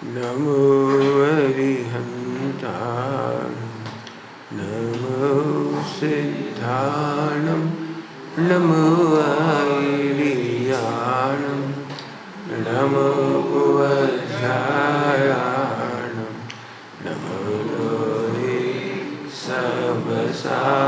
नमो अरिहन्ताय नमो सिद्धाणं नमो आयर्याणं नमो वज्रायाणं नमो लोहे सबसामो।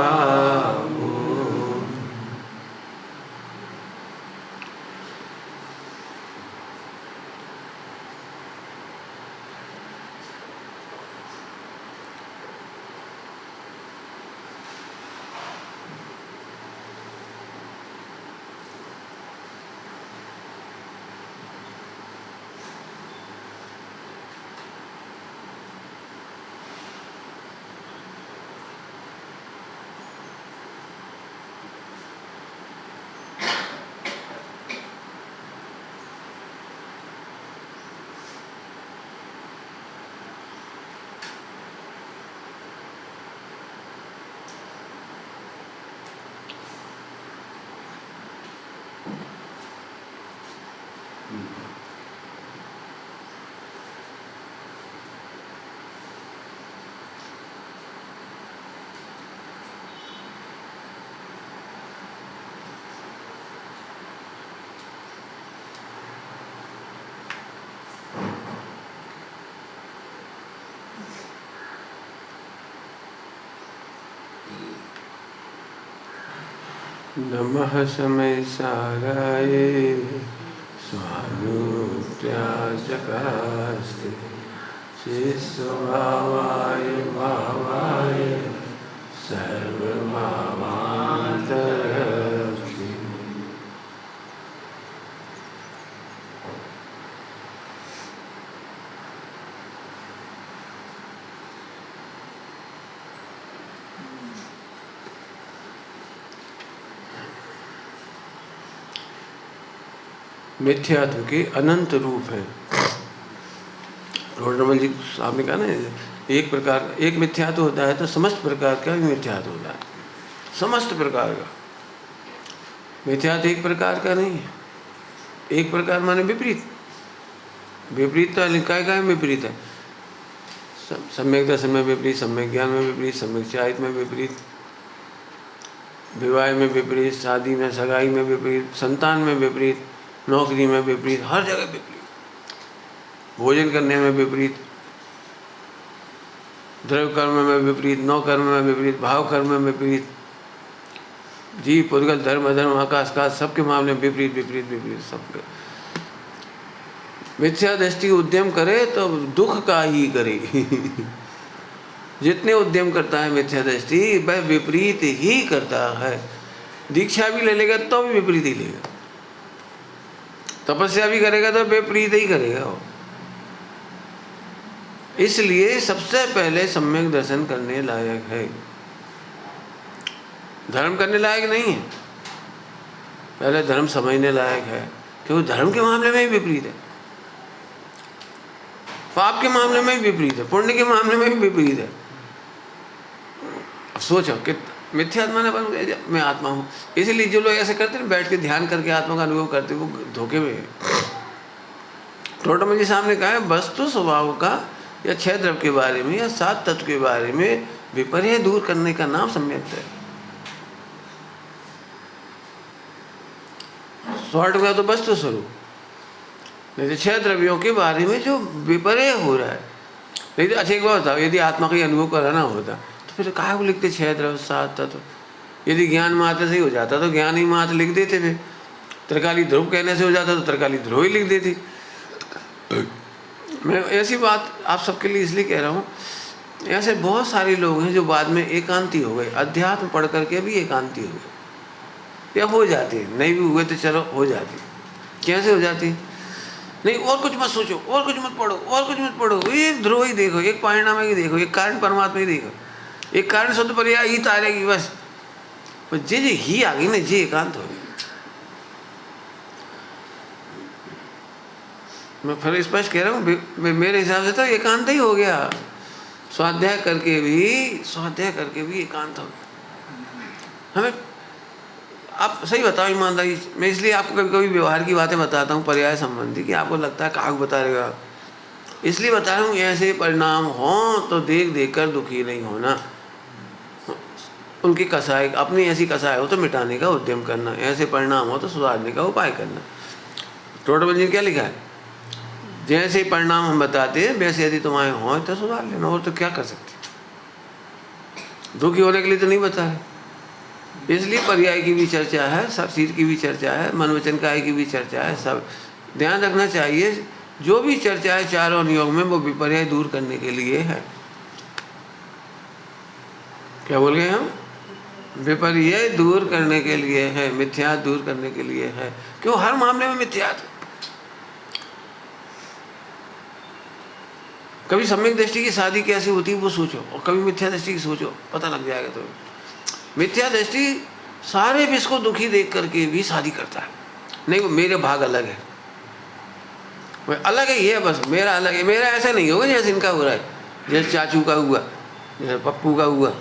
नमः समय साराय स्वानुत्याजकास्ते चिस्वभावाय भावाय सर्वभावान्तरक्षि। मिथ्यात्व के अनंत रूप है। रमन जी साहब ने कहा ना, एक मिथ्यात्व होता है तो समस्त प्रकार का भी मिथ्यात्व होता है। समस्त प्रकार का मिथ्यात्व एक प्रकार का नहीं है। एक प्रकार माने विपरीत। विपरीत तो काय विपरीत है। सम्यक दर्शन में विपरीत, सम्यक ज्ञान में विपरीत, सम्यक चारित में विपरीत, विवाह में विपरीत, शादी में सगाई में विपरीत, संतान में विपरीत, नौकरी में विपरीत, हर जगह विपरीत। भोजन करने में विपरीत, द्रव्य कर्म में विपरीत, नौ कर्म में विपरीत, भाव कर्म में विपरीत, जीव पुद्गल धर्म अधर्म आकाश काश सबके मामले में विपरीत विपरीत विपरीत सबके। मिथ्या दृष्टि उद्यम करे तो दुख का ही करे। जितने उद्यम करता है मिथ्या दृष्टि वह विपरीत ही करता है। दीक्षा भी ले लेगा तो भी विपरीत ही लेगा, तपस्या भी करेगा तो विपरीत ही करेगा वो। इसलिए सबसे पहले सम्यक दर्शन करने लायक है, धर्म करने लायक नहीं है। पहले धर्म समझने लायक है, क्योंकि धर्म के मामले में ही विपरीत है, पाप के मामले में भी विपरीत है, पुण्य के मामले में भी विपरीत है। सोचो कि मिथ्यात्मा ने मैं आत्मा हूँ। इसीलिए जो लोग ऐसे करते हैं बैठ के ध्यान करके आत्मा का अनुभव करते वो धोखे में। टोटम जी सामने कहा है वस्तु स्वभाव का या छह द्रव्य के बारे में या सात तत्व के बारे में विपर्य दूर करने का नाम सम्यक है। स्वर्ण का तो वस्तु स्वरूप, नहीं तो छह द्रव्यों के बारे में जो विपर्य हो रहा है। नहीं तो अच्छा एक बात बताओ, यदि आत्मा का अनुभव कराना होता तो फिर काहे को लिखते छह द्रव्य सात तत्व? यदि ज्ञान मात्र से ही हो जाता तो ज्ञान ही मात्र लिख देते थे। त्रिकाली ध्रुव कहने से हो जाता तो त्रिकाली ध्रुव ही लिख देती। मैं ऐसी बात आप सबके लिए इसलिए कह रहा हूँ, ऐसे बहुत सारे लोग हैं जो बाद में एकांती हो गए, अध्यात्म पढ़ करके भी एकांती हो गए या हो जाती है। नहीं भी हुए तो चलो हो जाती। कैसे हो जाती? नहीं और कुछ मत सोचो, और कुछ मत पढ़ो, और कुछ मत पढ़ो, एक ध्रुव ही देखो, एक परिणाम ही देखो, एक कारण परमात्मा ही देखो, एक कारण शुद्ध पर्याय ही तारेगी बस। जे जे ही आ गई ना, जे एकांत हो गई। मैं फिर स्पष्ट कह रहा हूँ, मेरे हिसाब से तो एकांत ही हो गया। स्वाध्याय करके भी एकांत हो गया। हमें आप सही बताओ ईमानदारी, मैं इसलिए आपको कभी कभी व्यवहार की बातें बताता हूँ पर्याय संबंधी, कि आपको लगता है काग बता रहेगा इसलिए बता रहा हूँ, ऐसे परिणाम हों तो देख देख कर दुखी नहीं होना। उनकी कसाई, अपनी ऐसी कसाई हो तो मिटाने का उद्यम करना, ऐसे परिणाम हो तो सुधारने का उपाय करना। टोटल जी क्या लिखा है, जैसे परिणाम हम बताते हैं वैसे यदि तुम्हारे हों तो सुधार लेना, और तो क्या कर सकते। दुखी होने के लिए तो नहीं बता रहे। इसलिए पर्याय की भी चर्चा है, सब चीज़ की भी चर्चा है, मन वचन काय की भी चर्चा है। सब ध्यान रखना चाहिए, जो भी चर्चा है चारों नियोग में वो विपर्याय दूर करने के लिए है। क्या बोल गए हम, विपर्यय दूर करने के लिए है, मिथ्या दूर करने के लिए है। क्यों, हर मामले में मिथ्या। कभी सम्यक दृष्टि की शादी कैसे होती है वो सोचो, और कभी मिथ्या दृष्टि की सोचो, पता लग जाएगा तुम्हें। मिथ्या दृष्टि सारे विश्व को दुखी देख करके भी शादी करता है। नहीं, वो मेरे भाग अलग है, वो अलग है, ये बस मेरा अलग है। मेरा ऐसा नहीं होगा जैसे इनका हो रहा है, जैसे चाचू का हुआ, जैसे पप्पू का हुआ,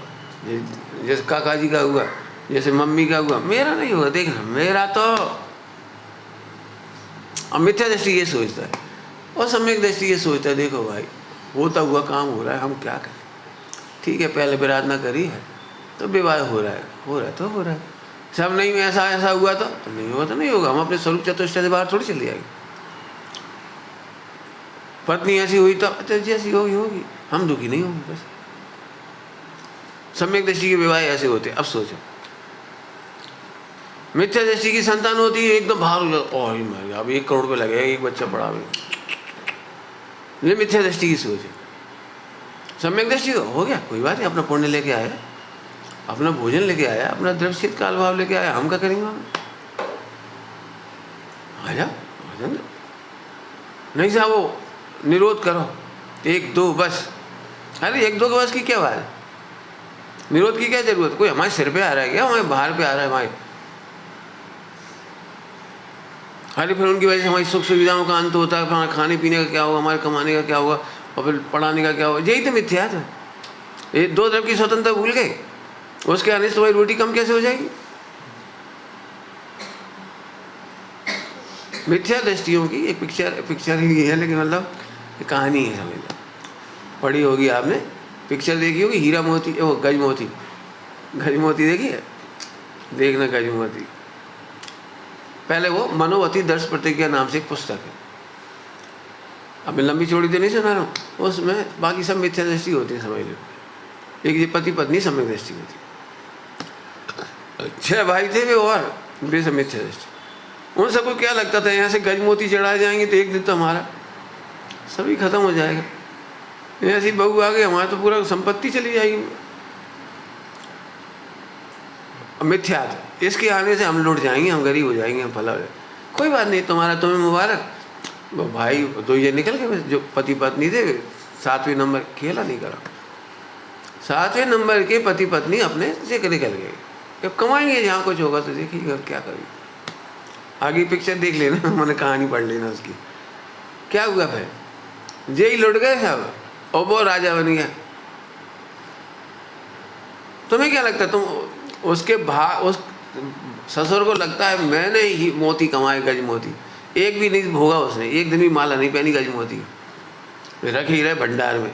जैसे काका जी का हुआ, जैसे मम्मी का हुआ। मेरा नहीं होगा, देखना मेरा तो। अब मिथ्या दृष्टि ये सोचता है, और सम्यक दृष्टि ये सोचता है, देखो भाई होता हुआ काम हो रहा है, हम क्या करें। ठीक है, पहले प्रार्थना करी है तो विवाह हो रहा है, हो रहा है तो हो रहा है। सब नहीं ऐसा ऐसा हुआ तो नहीं हुआ तो नहीं होगा। हम अपने स्वरूप चतुष्टय से बाहर थोड़ी चली जाएगी। पत्नी ऐसी हुई तो जैसी होगी होगी, हम दुखी नहीं होंगे बस। सम्यक दृष्टि के विवाह ऐसे होते। अब सोचो, मिथ्या दृष्टि की संतान होती है, एकदम बाहर हो जाता, और अब 1 करोड़ रुपये लगेगा, एक बच्चा पड़ा हुआ। ये मिथ्या दृष्टि की सोच है। सम्यक दृष्टि हो गया, कोई बात नहीं, अपना पुण्य लेके आया, अपना भोजन लेके आया, अपना द्रवशीत काल भाव लेके आया, हम क्या करेंगे। आ जाओ, नहीं साहब वो निरोध करो, 1 2 बस। अरे 1 2 के बस की क्या बात है, निरोध की क्या जरूरत। कोई हमारे सिर पे आ रहा है क्या, हमारे बाहर पे आ रहा है हमारे। अरे फिर उनकी वजह से हमारी सुख सुविधाओं का अंत होता है, हमारे खाने पीने का क्या होगा, हमारे कमाने का क्या होगा, और फिर पढ़ाने का क्या होगा। यही तो मिथ्या था। ये 2 द्रव्य की स्वतंत्रता भूल गए, उसके आने से तुम्हारी रोटी कम कैसे हो जाएगी। मिथ्या दृष्टियों की एक पिक्चर ही है, लेकिन मतलब कहानी है, समझ लो। पढ़ी होगी आपने, पिक्चर देखी होगी, हीरा मोती, वो गजमोती। गजमोती देखी है, देखना गजमोती। पहले वो मनोवती दर्श प्रतिज्ञा नाम से एक पुस्तक है। अब मैं लंबी चौड़ी तो नहीं सुना रहा हूँ, उसमें बाकी सब मिथ्या दृष्टि होती है, समझ लो। एक ये पति पत्नी सम्यक दृष्टि होती। 6 भाई थे वे, और वे सब मिथ्या दृष्टि। उन सबको क्या लगता था, यहाँ से गजमोती चढ़ाए जाएंगे तो एक दिन तो हमारा सभी खत्म हो जाएगा। ऐसी बहू आ गई, हमारा तो पूरा संपत्ति चली जाएगी। मिथ्या, इसके आने से हम लुट जाएंगे, हम गरीब हो जाएंगे, हम फला हो जाएंगे। कोई बात नहीं, तुम्हें मुबारक। वो भाई 2 ये निकल गए, जो पति पत्नी थे 7वें नंबर खेला नहीं करा। 7वें नंबर के पति पत्नी अपने से निकल गए। जब कमाएंगे जहाँ कुछ होगा तो देखिएगा क्या करेंगे। आगे पिक्चर देख लेना, मैंने कहानी पढ़ लेना उसकी। क्या हुआ फिर, जे ही लुट गए सब, और वो राजा बन गया। तुम्हें क्या लगता है, तुम उसके उस ससुर को लगता है मैंने ही मोती कमाए, गज मोती। एक भी नहीं भोगा उसने, एक दिन भी माला नहीं पहनी गज मोती, रख ही रहे भंडार में।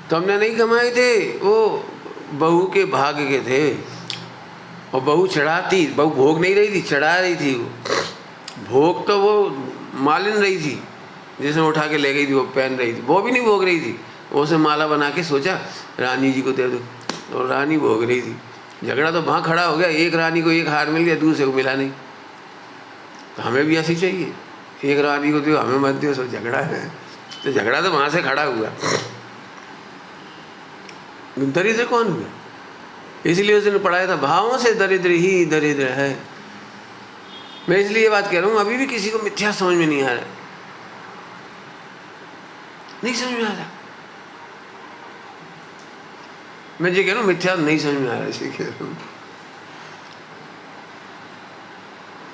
तुमने नहीं कमाए थे, वो बहू के भाग्य के थे। और बहू चढ़ाती, बहू भोग नहीं रही थी, चढ़ा रही थी। वो भोग तो वो मालिन रही थी, जिसने उठा के ले गई थी, वो पहन रही थी। वो भी नहीं भोग रही थी, उसने माला बना के सोचा रानी जी को दे दो, और रानी भोग रही थी। झगड़ा तो वहाँ खड़ा हो गया, एक रानी को एक हार मिल गया, दूसरे को मिला नहीं। तो हमें भी ऐसी चाहिए, एक रानी को दो हमें मत दो, सब झगड़ा है। तो झगड़ा तो वहाँ से खड़ा हुआ। दरिद्र कौन हुआ, इसलिए उसने पढ़ाया था, भावों से दरिद्र ही दरिद्र है। मैं इसलिए ये बात कह रहा हूँ, अभी भी किसी को मिथ्या समझ में नहीं आ रहा, नहीं समझ में आ रहा। मैं ये कह रहा हूँ मिथ्या नहीं समझ में आ रहा, इसे कह रहा हूँ।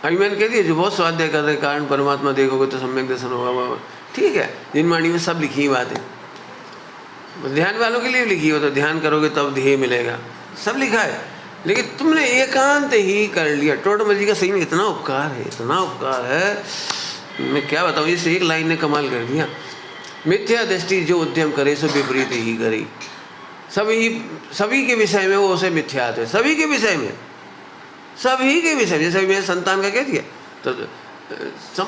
अभी मैंने कह दिया, जो बहुत स्वाध्याय कर रहे कारण परमात्मा देखोगे तो सम्यक दर्शन होगा, ठीक है। जिनवाणी में सब लिखी बात है, ध्यान वालों के लिए लिखी हो, तो ध्यान करोगे तब ध्येय मिलेगा, सब लिखा है। लेकिन तुमने एकांत ही कर लिया। टोटमल जी का सही में इतना उपकार है, इतना उपकार है मैं क्या बताऊँ, इस एक लाइन ने कमाल कर दिया। मिथ्या दृष्टि जो उद्यम करे सो विपरीत ही करे। सभी के विषय में वो उसे मिथ्यात्व है, सभी के विषय में, सभी के विषय में। जैसे मेरे संतान का कह दिया तो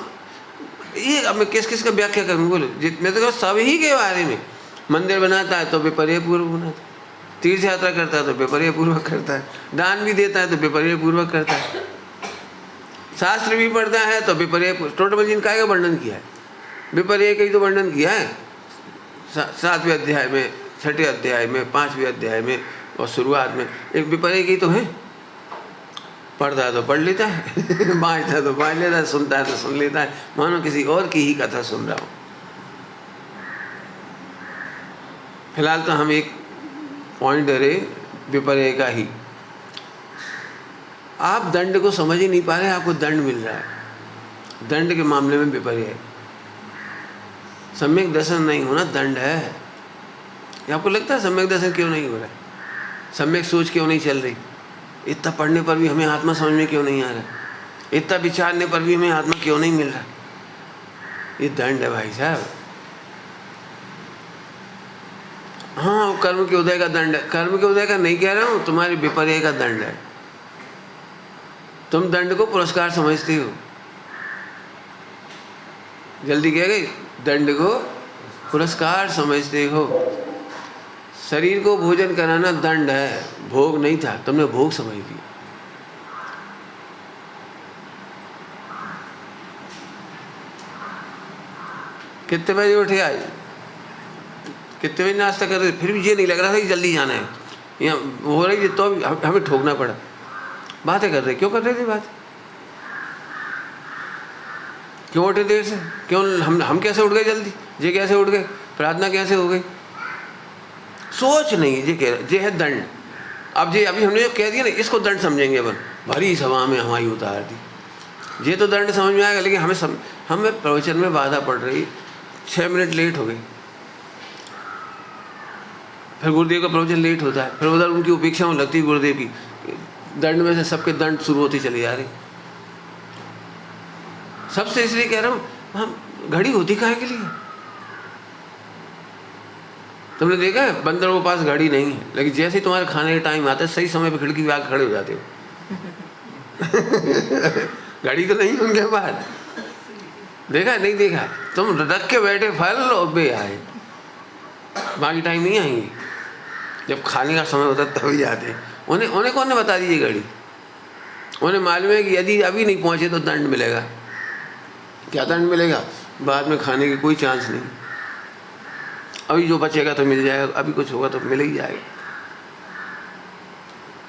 ये अब मैं किस किस का व्याख्या करूँ, बोलो। मैं तो कहूँ सभी के बारे में। मंदिर बनाता है तो विपर्य पूर्वक बनाता है, तीर्थ यात्रा करता है तो विपर्य पूर्वक करता है, दान भी देता है तो विपर्य पूर्वक करता है, शास्त्र भी पढ़ता है तो विपर्य। टोटल जिन का वर्णन किया है, विपर्य का ही तो वर्णन किया है 7वें अध्याय में, 6ठे अध्याय में, 5वें अध्याय में और शुरुआत में। एक विपर्य की तो है, पढ़ता है तो पढ़ लेता है बाँचता है तो बाँच लेता है, सुनता है तो सुन लेता है, मानो किसी और की ही कथा सुन रहा हो। फिलहाल तो हम एक पॉइंट दे रहे विपर्य का ही। आप दंड को समझ ही नहीं पा रहे, आपको दंड मिल रहा है। दंड के मामले में विपर्य है, सम्यक दर्शन नहीं होना दंड है। ये आपको लगता है सम्यक दर्शन क्यों नहीं हो रहा है, सम्यक सोच क्यों नहीं चल रही, इतना पढ़ने पर भी हमें आत्मा समझ में क्यों नहीं आ रहा, इतना विचारने पर भी हमें आत्मा क्यों नहीं मिल रहा? ये दंड है भाई साहब। हाँ, वो कर्म के उदय का दंड है। कर्म के उदय का नहीं कह रहा हूँ, तुम्हारी विपर्य का दंड है। तुम दंड को पुरस्कार समझती हो। जल्दी कह गई, दंड को पुरस्कार समझते हो। शरीर को भोजन कराना दंड है, भोग नहीं था, तुमने भोग समझ लिया। कितने बजे उठे आज, कितने बजे नाश्ता कर रहे, फिर भी ये नहीं लग रहा था कि जल्दी जाना है, यहाँ हो रही है तो हमें ठोकना पड़ा। बातें कर रहे, क्यों कर रहे थे बात, क्यों उठे देर से, क्यों हम कैसे उठ गए जल्दी, ये कैसे उठ गए, प्रार्थना कैसे हो गई, सोच नहीं। ये कह रहे, ये है दंड। अब ये अभी हमने जो कह दिया ना, इसको दंड समझेंगे अपन। भरी सभा में हमारी उतार दी, ये तो दंड समझ में आएगा। लेकिन हमें प्रवचन में बाधा पड़ रही, 6 मिनट लेट हो गई, फिर गुरुदेव का प्रवचन लेट होता है, फिर उधर उनकी उपेक्षा होने लगती है गुरुदेव की, दंड में से सबके दंड शुरू होती चली जा रही। सबसे इसलिए कह रहा हूँ, हम घड़ी होती काहे के लिए? तुमने देखा है बंदरों के पास घड़ी नहीं है, लेकिन जैसे ही तुम्हारे खाने का टाइम आता है सही समय पे खिड़की पे आके खड़े हो जाते हो घड़ी तो नहीं उनके पास, देखा नहीं देखा? तुम रख के बैठे फल और बे आए, बाकी टाइम नहीं आएंगे। जब खाने का समय होता है तभी आते। उन्हें कौन ने बता दी ये घड़ी? उन्हें मालूम है कि यदि अभी नहीं पहुंचे तो दंड मिलेगा। क्या दंड मिलेगा? बाद में खाने की कोई चांस नहीं, अभी जो बचेगा तो मिल जाएगा, अभी कुछ होगा तो मिल ही जाएगा।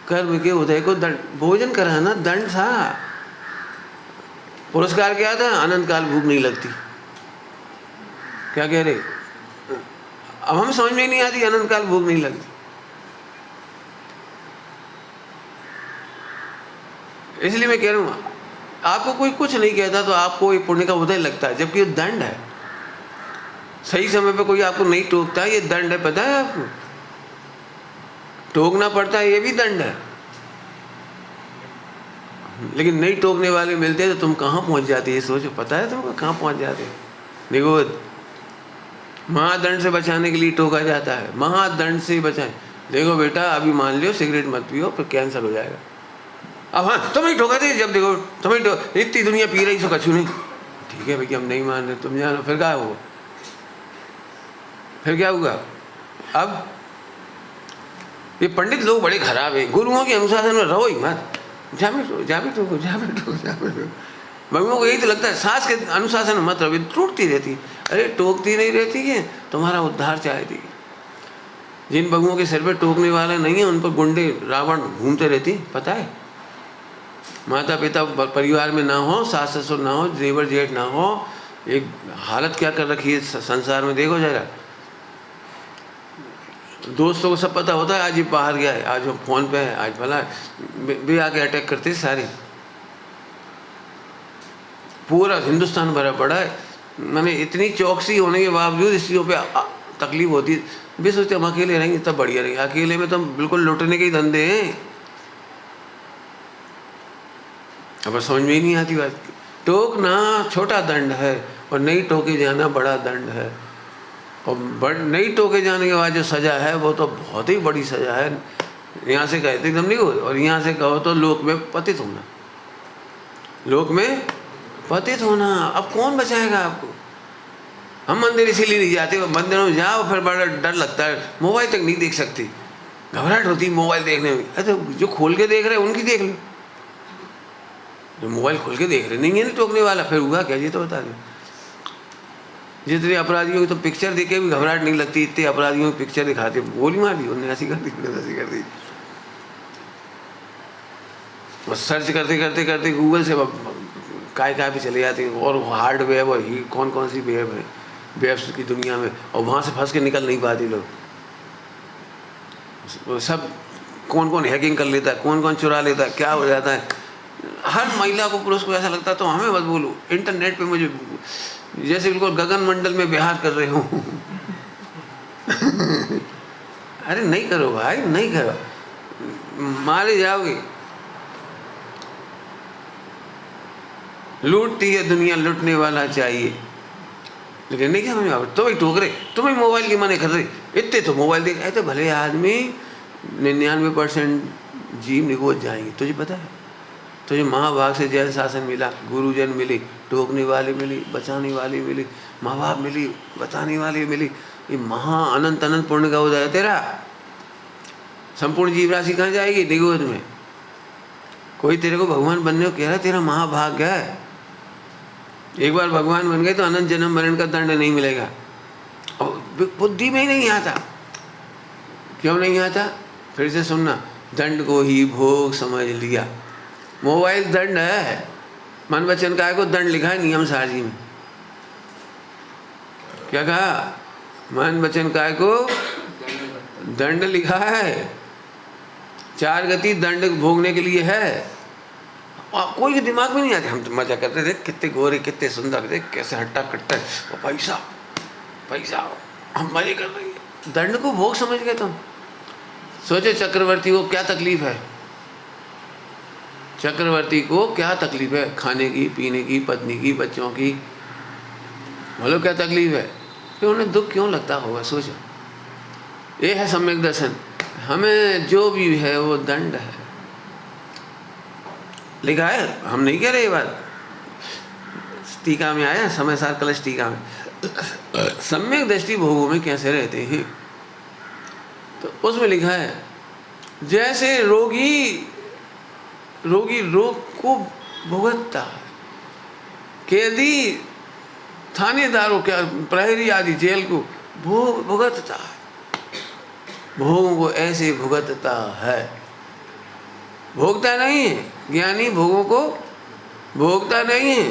कर्म के उदय को दंड, भोजन कराना दंड था। पुरस्कार क्या था? अनंत काल भूख नहीं लगती। क्या कह रहे? अब हम समझ में नहीं आती, अनंत काल भूख नहीं लगती। इसलिए मैं कह रहा हूँ, आपको कोई कुछ नहीं कहता तो आपको ये पुण्य का उदय लगता है, जबकि ये दंड है। सही समय पे कोई आपको नहीं टोकता है, ये दंड है। पता है आपको? टोकना पड़ता है, ये भी दंड है। लेकिन नहीं टोकने वाले मिलते तो तुम कहाँ पहुंच जाते, ये सोचो। पता है तुमको कहाँ पहुंच जाते? देखो, महादंड से बचाने के लिए टोका जाता है, महादंड से बचाए। देखो बेटा, अभी मान लो सिगरेट मत पियो, फिर कैंसर हो जाएगा। अब हाँ, तुम्हें ठोका थे, जब देखो तुम्हें इतनी दुनिया पी रही, सो कछू नहीं। ठीक है भैया, हम नहीं मान रहे, तुम जानो। फिर क्या हुआ? फिर क्या हुआ? अब ये पंडित लोग बड़े खराब है, गुरुओं के अनुशासन में रहो ही मत। जा बेटो। बंगों को यही तो लगता है, सास के अनुशासन में मत रहो, टूटती रहती। अरे टोकती नहीं रहती है, तुम्हारा उद्धार चाहती। जिन बंगों के सिर पे टोकने वाला नहीं है, उन पर गुंडे रावण घूमते रहती, पता है? माता पिता परिवार में ना हो, सास ससुर ना हो, देवर जेठ ना हो, एक हालत क्या कर रखी है संसार में, देखो जरा। दोस्तों को सब पता होता है, आज ये बाहर गया है, आज वो फोन पे है, आज भला भी आके अटैक करते सारे। पूरा हिंदुस्तान भरा पड़ा है। मैंने इतनी चौकसी होने के बावजूद स्त्रियों पे तकलीफ होती है। भी सोचते हम अकेले रहेंगे तब बढ़िया रहेंगे, अकेले में तो बिल्कुल लुटने के ही धंधे हैं। अब समझ में ही नहीं आती बात। टोकना छोटा दंड है और नहीं टोके जाना बड़ा दंड है। और नहीं टोके जाने के बाद जो सज़ा है वो तो बहुत ही बड़ी सज़ा है। यहाँ से कहे तो एकदम नहीं हो, और यहाँ से कहो तो लोक में पतित होना, लोक में पतित होना। अब कौन बचाएगा आपको? हम मंदिर इसीलिए नहीं जाते, मंदिरों में जाओ फिर बड़ा डर लगता है, मोबाइल तक नहीं देख सकती, घबराहट होती है मोबाइल देखने में। अरे तो जो खोल के देख रहे हैं उनकी देख लो, जो मोबाइल खोल के देख रहे नहीं है ना टोकने वाला, फिर हुआ क्या ये तो बता दो। जितने अपराधियों की तो पिक्चर देख के भी घबराहट नहीं लगती, इतने अपराधियों की पिक्चर दिखाते गोली मार दी, उन्हें ऐसी कर दी, ऐसी कर दी। बस सर्च करते करते करते गूगल से काय पे चले जाते हैं, और हार्डवेयर और ही कौन कौन सी वेब है, वेब्स की दुनिया में, और वहाँ से फंस के निकल नहीं पाते लोग। सब कौन कौन हैकिंग कर लेता है, कौन कौन चुरा लेता है, क्या हो जाता है। हर महिला को पुरुष को ऐसा लगता है तो हमें मत बोलो, इंटरनेट पे मुझे जैसे बिल्कुल गगन मंडल में विहार कर रहे हो। अरे नहीं करो भाई, नहीं करो, मारे जाओगे। लूटती है दुनिया, लूटने वाला चाहिए, लेकिन नहीं क्या हमें तो भाई टोक रहे, तुम्हें मोबाइल की मने कर रहे, इतने तो मोबाइल देख ऐसे भले आदमी 99% जीव निगोज जाएंगे। तुझे पता है, तुझे महाभाग से जैन शासन मिला, गुरुजन मिली, टोकने वाली मिली, बचाने वाली मिली, माँ बाप मिली, बताने वाली मिली, ये महा अनंत अनंत पुण्य का उदय है तेरा। संपूर्ण जीव राशि कहाँ जाएगी? निगोज में। कोई तेरे को भगवान बनने को कह रहा है, तेरा महाभाग्य है। एक बार भगवान बन गए तो अनंत जन्म मरण का दंड नहीं मिलेगा। और बुद्धि में ही नहीं आता। क्यों नहीं आता? फिर से सुनना, दंड को ही भोग समझ लिया। मोबाइल दंड है, मन वचन काय को दंड लिखा है नियम सारजी में। क्या कहा? मन वचन काय को दंड लिखा है, 4 गति दंड भोगने के लिए है। और कोई के दिमाग में नहीं आते, हम तो मजा करते थे, कितने गोरे कितने सुंदर, देख कैसे हट्टा कट्टा, और पैसा पैसा, हम मजे कर रहे हैं। दंड को भोग समझ गए तुम। सोचो चक्रवर्ती को क्या तकलीफ है, चक्रवर्ती को क्या तकलीफ है, खाने की, पीने की, पत्नी की, बच्चों की, बोलो क्या तकलीफ है, फिर उन्हें दुख क्यों लगता होगा? सोचो, ये है सम्यक दर्शन। हमें जो भी है वो दंड है, लिखा है, हम नहीं कह रहे ये बात। टीका में आया, समय सार कलश टीका में, सम्यक दृष्टि भोगों में कैसे रहते हैं, तो उसमें लिखा है जैसे रोगी रोग को भुगतता है, कैदी थानेदारों क्या प्रहरी आदि जेल को भुगतता है, भोगों को ऐसे भुगतता है। भोगता नहीं है, ज्ञानी भोगों को भोगता नहीं है।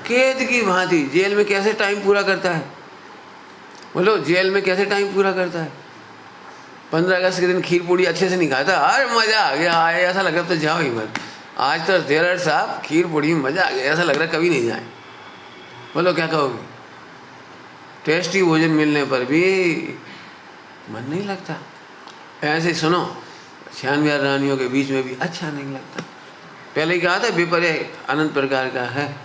कैद की भांति जेल में कैसे टाइम पूरा करता है, बोलो जेल में कैसे टाइम पूरा करता है? 15 अगस्त के दिन खीर पूड़ी अच्छे से नहीं खाता, अरे मज़ा आ गया, आए ऐसा लग रहा तो जाओ ही मत। आज तो जेलर साहब खीर पूड़ी में मज़ा आ गया, ऐसा लग रहा कभी नहीं जाए। बोलो क्या कहोगे? टेस्टी भोजन मिलने पर भी मन नहीं लगता। ऐसे सुनो, 96 रानियों के बीच में भी अच्छा नहीं लगता। पहले ही कहा था विपर्य अनंत प्रकार का है।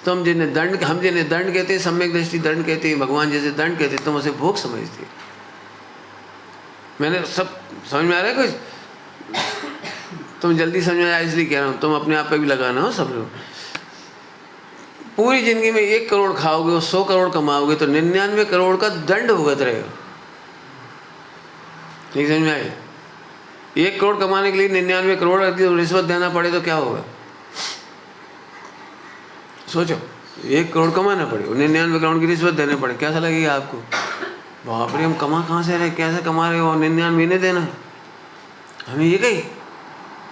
तुम जिन्हें दंड, हम जिन्हें दंड कहते हैं, सम्यक दृष्टि दंड कहते हैं, भगवान जैसे दंड कहते हैं, तुम उसे भोग समझते। मैंने सब समझ में आ रहा है कुछ? तुम जल्दी समझ में आया इसलिए कह रहा हूँ, तुम अपने आप पे भी लगाना हो सब लोग। पूरी जिंदगी में 1 करोड़ खाओगे और 100 करोड़ कमाओगे तो 99 करोड़ का दंड भुगत रहेगा। नहीं समझ में आए? 1 करोड़ कमाने के लिए 99 करोड़ रिश्वत देना पड़े तो क्या होगा? सोचो, 1 करोड़ कमाना पड़े और 99 करोड़ की रिश्वत देने पड़े, कैसा लगेगा आपको? बाप रे, हम कमा कहाँ से रहे, कैसे कमा रहे हो और 99 महीने देना हमें, ये कही।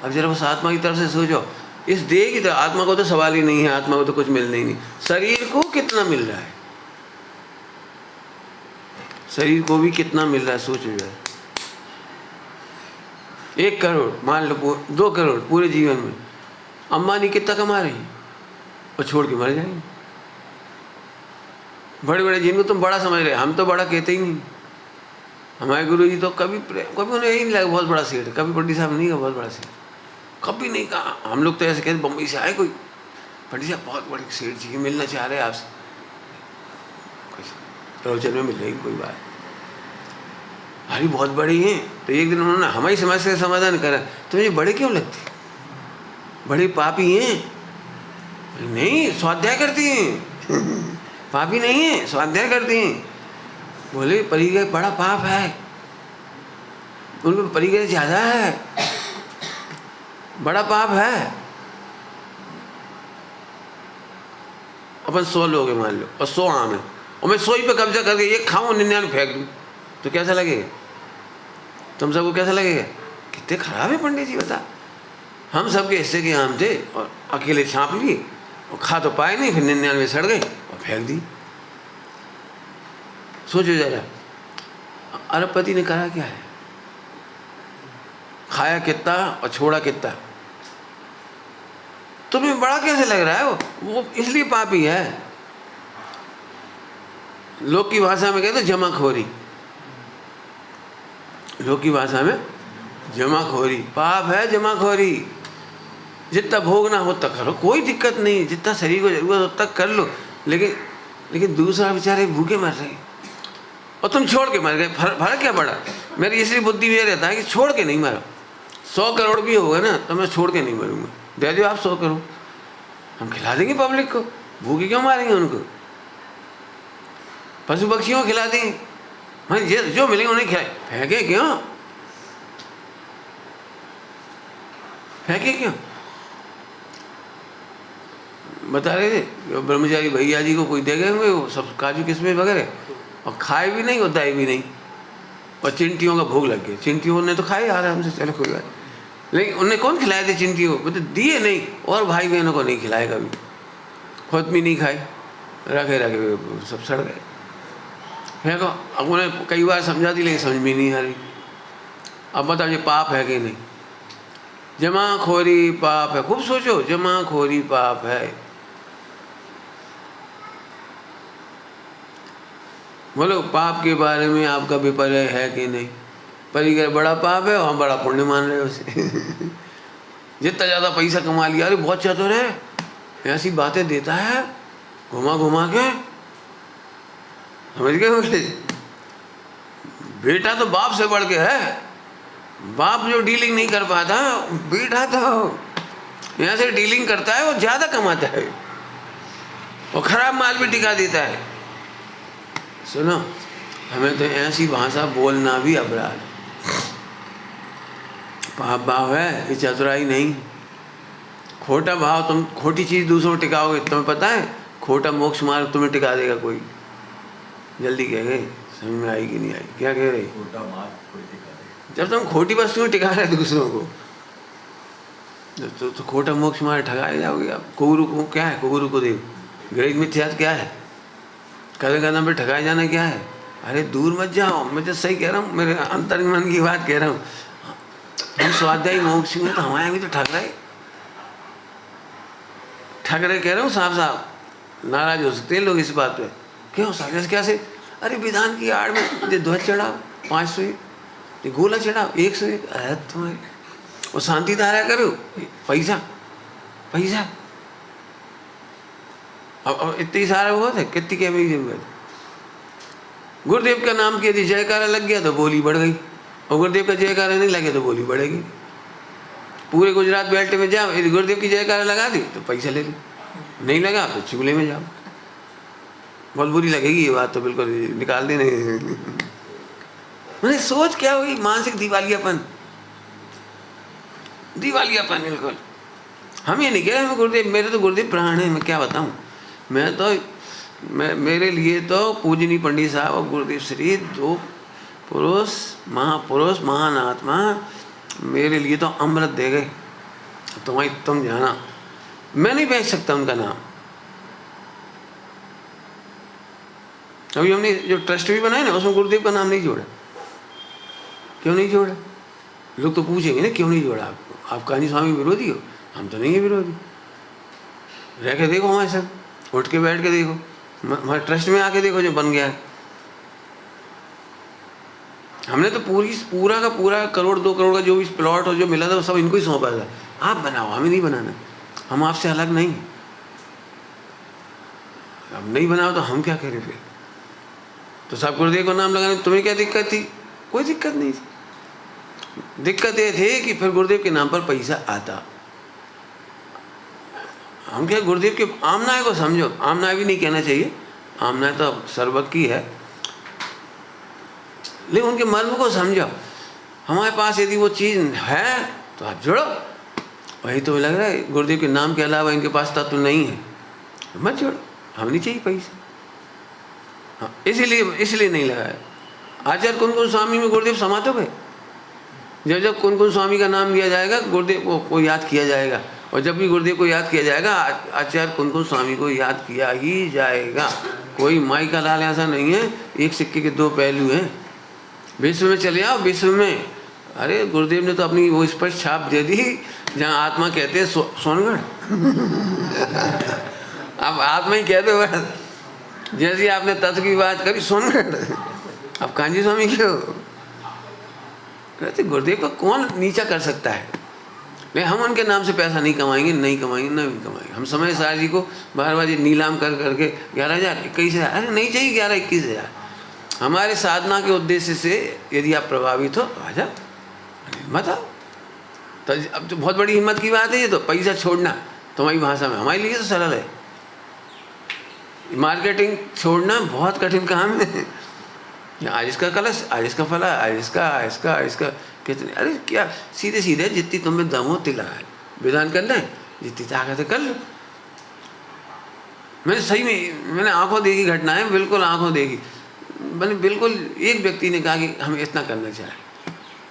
अब जरा उस आत्मा की तरफ से सोचो, इस देह की तरफ। आत्मा को तो सवाल ही नहीं है, आत्मा को तो कुछ मिलना ही नहीं। शरीर को कितना मिल रहा है, शरीर को भी कितना मिल रहा है, सोचो जरा। 1 करोड़ मान लो, 2 करोड़ पूरे जीवन में। अंबानी कितना कमा रही और छोड़ के मर जाएंगे। बड़े बड़े जिनको तुम बड़ा समझ रहे, हम तो बड़ा कहते ही नहीं। हमारे गुरु जी तो कभी उन्हें यही नहीं लगा बहुत बड़ा सेठ, कभी पंडित साहब नहीं कहा बहुत बड़ा सेठ, कभी नहीं कहा। हम लोग तो ऐसे कहते बम्बई से आए कोई, पंडित जी आप बहुत बड़े सेठ जी मिलना चाह रहे हैं आपसे, प्रवचन में मिल जाएगी कोई बात। अरे बहुत बड़ी हैं। तो एक दिन उन्होंने हमारी समस्या का समाधान करा, तो मुझे बड़े क्यों लगती, बड़े पापी हैं। नहीं, स्वाध्याय करती हैं पापी नहीं है, स्वाध्याय करती हैं। बोले परिग्रह बड़ा पाप है, उनको परिग्रह ज़्यादा है, बड़ा पाप है। अपन 100 लोग हैं मान लो और 100 आम है, और मैं 100 ही पे कब्जा करके एक खाऊं 99 फेंक दूं, तो कैसा लगेगा? तुम सबको कैसा लगेगा? कितने खराब है पंडित जी, बता। हम सबके हिस्से के आम थे और अकेले छाप लिए और खा तो पाए नहीं, फिर 99 सड़ गए और फेंक दी। सोचो जरा, अरबपति ने कहा क्या है, खाया कितना और छोड़ा कितना। तुम्हें बड़ा कैसे लग रहा है? वो इसलिए पापी है। लोग की भाषा में कहते जमाखोरी, लोग की भाषा में जमाखोरी पाप है, जमाखोरी। जितना भोगना हो तक करो, कोई दिक्कत नहीं, जितना शरीर को जरूरत हो तक कर लो, लेकिन दूसरा बेचारे भूखे मर रहे और तुम छोड़ के मर गए, फर्क क्या पड़ा? मेरी इसलिए बुद्धि में ये रहता है कि छोड़ के नहीं मरा। 100 करोड़ भी होगा ना तो मैं छोड़ के नहीं मरूंगा। दे दो आप 100 करोड़, हम खिला देंगे पब्लिक को, भूखे क्यों मारेंगे उनको? पशु पक्षियों को खिला देंगे, हाँ जो मिलेंगे उन्हें खिलाए। फेंके क्यों, फेंके क्यों? बता रहे थे ब्रह्मचारी भैया जी को कोई दे गए होंगे, वो सब काजू किस्में वगैरह, और खाए भी नहीं और दाए भी नहीं, और चिंटियों का भोग लग गया। चिंटियों ने तो खाए आराम से, चलो कोई बात, लेकिन उन्हें कौन खिलाए थे चिंटियों को? तो दिए नहीं, और भाई बहनों को नहीं खिलाए कभी, खुद भी नहीं खाए, रखे रखे सब सड़ गए। फेंको। अब उन्हें कई बार समझा दी लेकिन समझ में नहीं आ रही। अब बताओ ये पाप है कि नहीं? जमाखोरी पाप है, खूब सोचो, जमाखोरी पाप है। बोलो पाप के बारे में आपका विपर्य है कि नहीं? परिग्रह बड़ा पाप है और हम बड़ा पुण्य मान रहे हैं उसे जितना ज़्यादा पैसा कमा लिया, अरे बहुत चतुर है, ऐसी बातें देता है घुमा घुमा के, समझ गए? बेटा तो बाप से बढ़ के है, बाप जो डीलिंग नहीं कर पाता, बेटा तो यहाँ से डीलिंग करता है, वो ज़्यादा कमाता है और ख़राब माल भी टिका देता है। सुनो, हमें तो ऐसी भाषा बोलना भी अपराध, पाप भाव है, ये चतुराई नहीं। खोटा भाव, तुम खोटी चीज़ दूसरों को टिकाओगे, तुम्हें पता है खोटा मोक्ष मार्ग तुम्हें टिका देगा कोई? जल्दी कह गए, समझ में आई कि नहीं आई? क्या कह रही? खोटा मार्ग कोई टिका देगा। जब तुम खोटी वस्तुएं टिका रहे दूसरों को, तो खोटा मोक्ष मार्ग ठगाए जाओगे आप। कुगुरु को क्या है? कुगुरु को देव गणित मिथ्यात क्या है? कदम कदम पे ठगाए जाना क्या है? अरे दूर मत जाओ, मैं तो सही कह रहा हूँ, मेरे अंतर्मन की बात कह रहा हूँ। हम स्वाध्यायी मोक्ष में तो हमारे भी तो ठग रहे कह रहा हूँ साफ साफ। नाराज हो सकते हैं लोग इस बात पे, क्यों सागर कैसे? अरे विधान की आड़ में ध्वज चढ़ाओ 501, गोला चढ़ाओ 101, अरे तुम्हारी वो शांति धारा करो, पैसा पैसा। अब इतनी सारा बहुत है, कितनी क्या मेरी जरूरत? गुरुदेव का नाम की यदि जयकारा लग गया तो बोली बढ़ गई, और गुरुदेव का जयकारा नहीं लगे तो बोली बढ़ेगी। पूरे गुजरात बेल्ट में जाओ, यदि गुरुदेव की जयकारा लगा दी तो पैसा ले लो, नहीं लगा तो चूल्हे में जाओ। बहुत बुरी लगेगी ये बात तो, बिल्कुल निकाल देने। मैंने सोच क्या हुई? मानसिक दिवालियापन, दिवालियापन बिल्कुल। हम ये नहीं कह रहे हमें गुरुदेव, मेरे तो गुरुदेव प्राण है, मैं क्या बताऊं। मेरे लिए तो पूजनीय पंडित साहब और गुरुदेव श्री दो पुरुष, महापुरुष, महान आत्मा, मेरे लिए तो अमृत दे गए। तुम जाना, मैं नहीं बेच सकता उनका नाम। अभी हमने जो ट्रस्ट भी बनाया ना, उसमें गुरुदेव का नाम नहीं जोड़ा। क्यों नहीं जोड़ा? लोग तो पूछेंगे ना क्यों नहीं जोड़ा आपको, आप कानी स्वामी विरोधी हो? हम तो नहीं है विरोधी। रह के देखो हमारे सब, उठ के बैठ के देखो, हमारे ट्रस्ट में आके देखो जो बन गया है। हमने तो पूरा का पूरा 1 करोड़ 2 करोड़ का जो भी प्लॉट हो जो मिला था वो सब इनको ही सौंपा था, आप बनाओ, हमें नहीं बनाना, हम आपसे अलग नहीं। अब नहीं बनाओ तो हम क्या करें फिर? तो सब गुरुदेव को नाम लगाने तुम्हें क्या दिक्कत थी? कोई दिक्कत नहीं थी। दिक्कत ये थी कि फिर गुरुदेव के नाम पर पैसा आता। हम क्या गुरुदेव के आमनाय को समझो, आमनाय भी नहीं कहना चाहिए, आमनाय तो सर्वज्ञ की है, लेकिन उनके मर्म को समझो। हमारे पास यदि वो चीज़ है तो आप जोड़ो। वही तो लग रहा है गुरुदेव के नाम के अलावा इनके पास तत्व नहीं है, मत जोड़ो, हमें नहीं चाहिए पैसा। हाँ, इसलिए नहीं लगाया। आचार्य कुंकुम स्वामी में गुरुदेव समाते गए। जब जब कुंकुम स्वामी का नाम लिया जाएगा गुरुदेव को याद किया जाएगा, और जब भी गुरुदेव को याद किया जाएगा आचार्य कुंकुम स्वामी को याद किया ही जाएगा। कोई माई का लाल ऐसा नहीं है, एक सिक्के के दो पहलू हैं। विश्व में चले आओ, विश्व में, अरे गुरुदेव ने तो अपनी वो स्पष्ट छाप दे दी, जहाँ आत्मा कहते हैं सोनगढ़। अब आत्मा ही कहते हो, जैसे आपने तत्व की बात करी सोनगढ़, अब कांजी स्वामी क्यों कहते? गुरुदेव को कौन नीचा कर सकता है? नहीं, हम उनके नाम से पैसा नहीं कमाएंगे, नहीं कमाएंगे। हम समय सार जी को बार बार नीलाम कर करके 11,000 21,000, अरे नहीं चाहिए 11-21,000। हमारे साधना के उद्देश्य से यदि आप प्रभावित हो तो आ जाओ, मत आओ। तो अब तो बहुत बड़ी हिम्मत की बात है ये तो, पैसा छोड़ना तुम्हारी भाषा में। हमारे लिए तो सरल है, मार्केटिंग छोड़ना बहुत कठिन काम है। आज इसका कलश, आज इसका फला, आज इसका कितने, अरे क्या सीधे सीधे जितनी तुम्हें दम हो तिला है, विधान करना है, जितनी ताकत है कर लो। मैंने सही में, मैंने आंखों देखी घटना है, बिल्कुल आंखों देखी। मैंने बिल्कुल, एक व्यक्ति ने कहा कि हमें इतना करना चाहिए,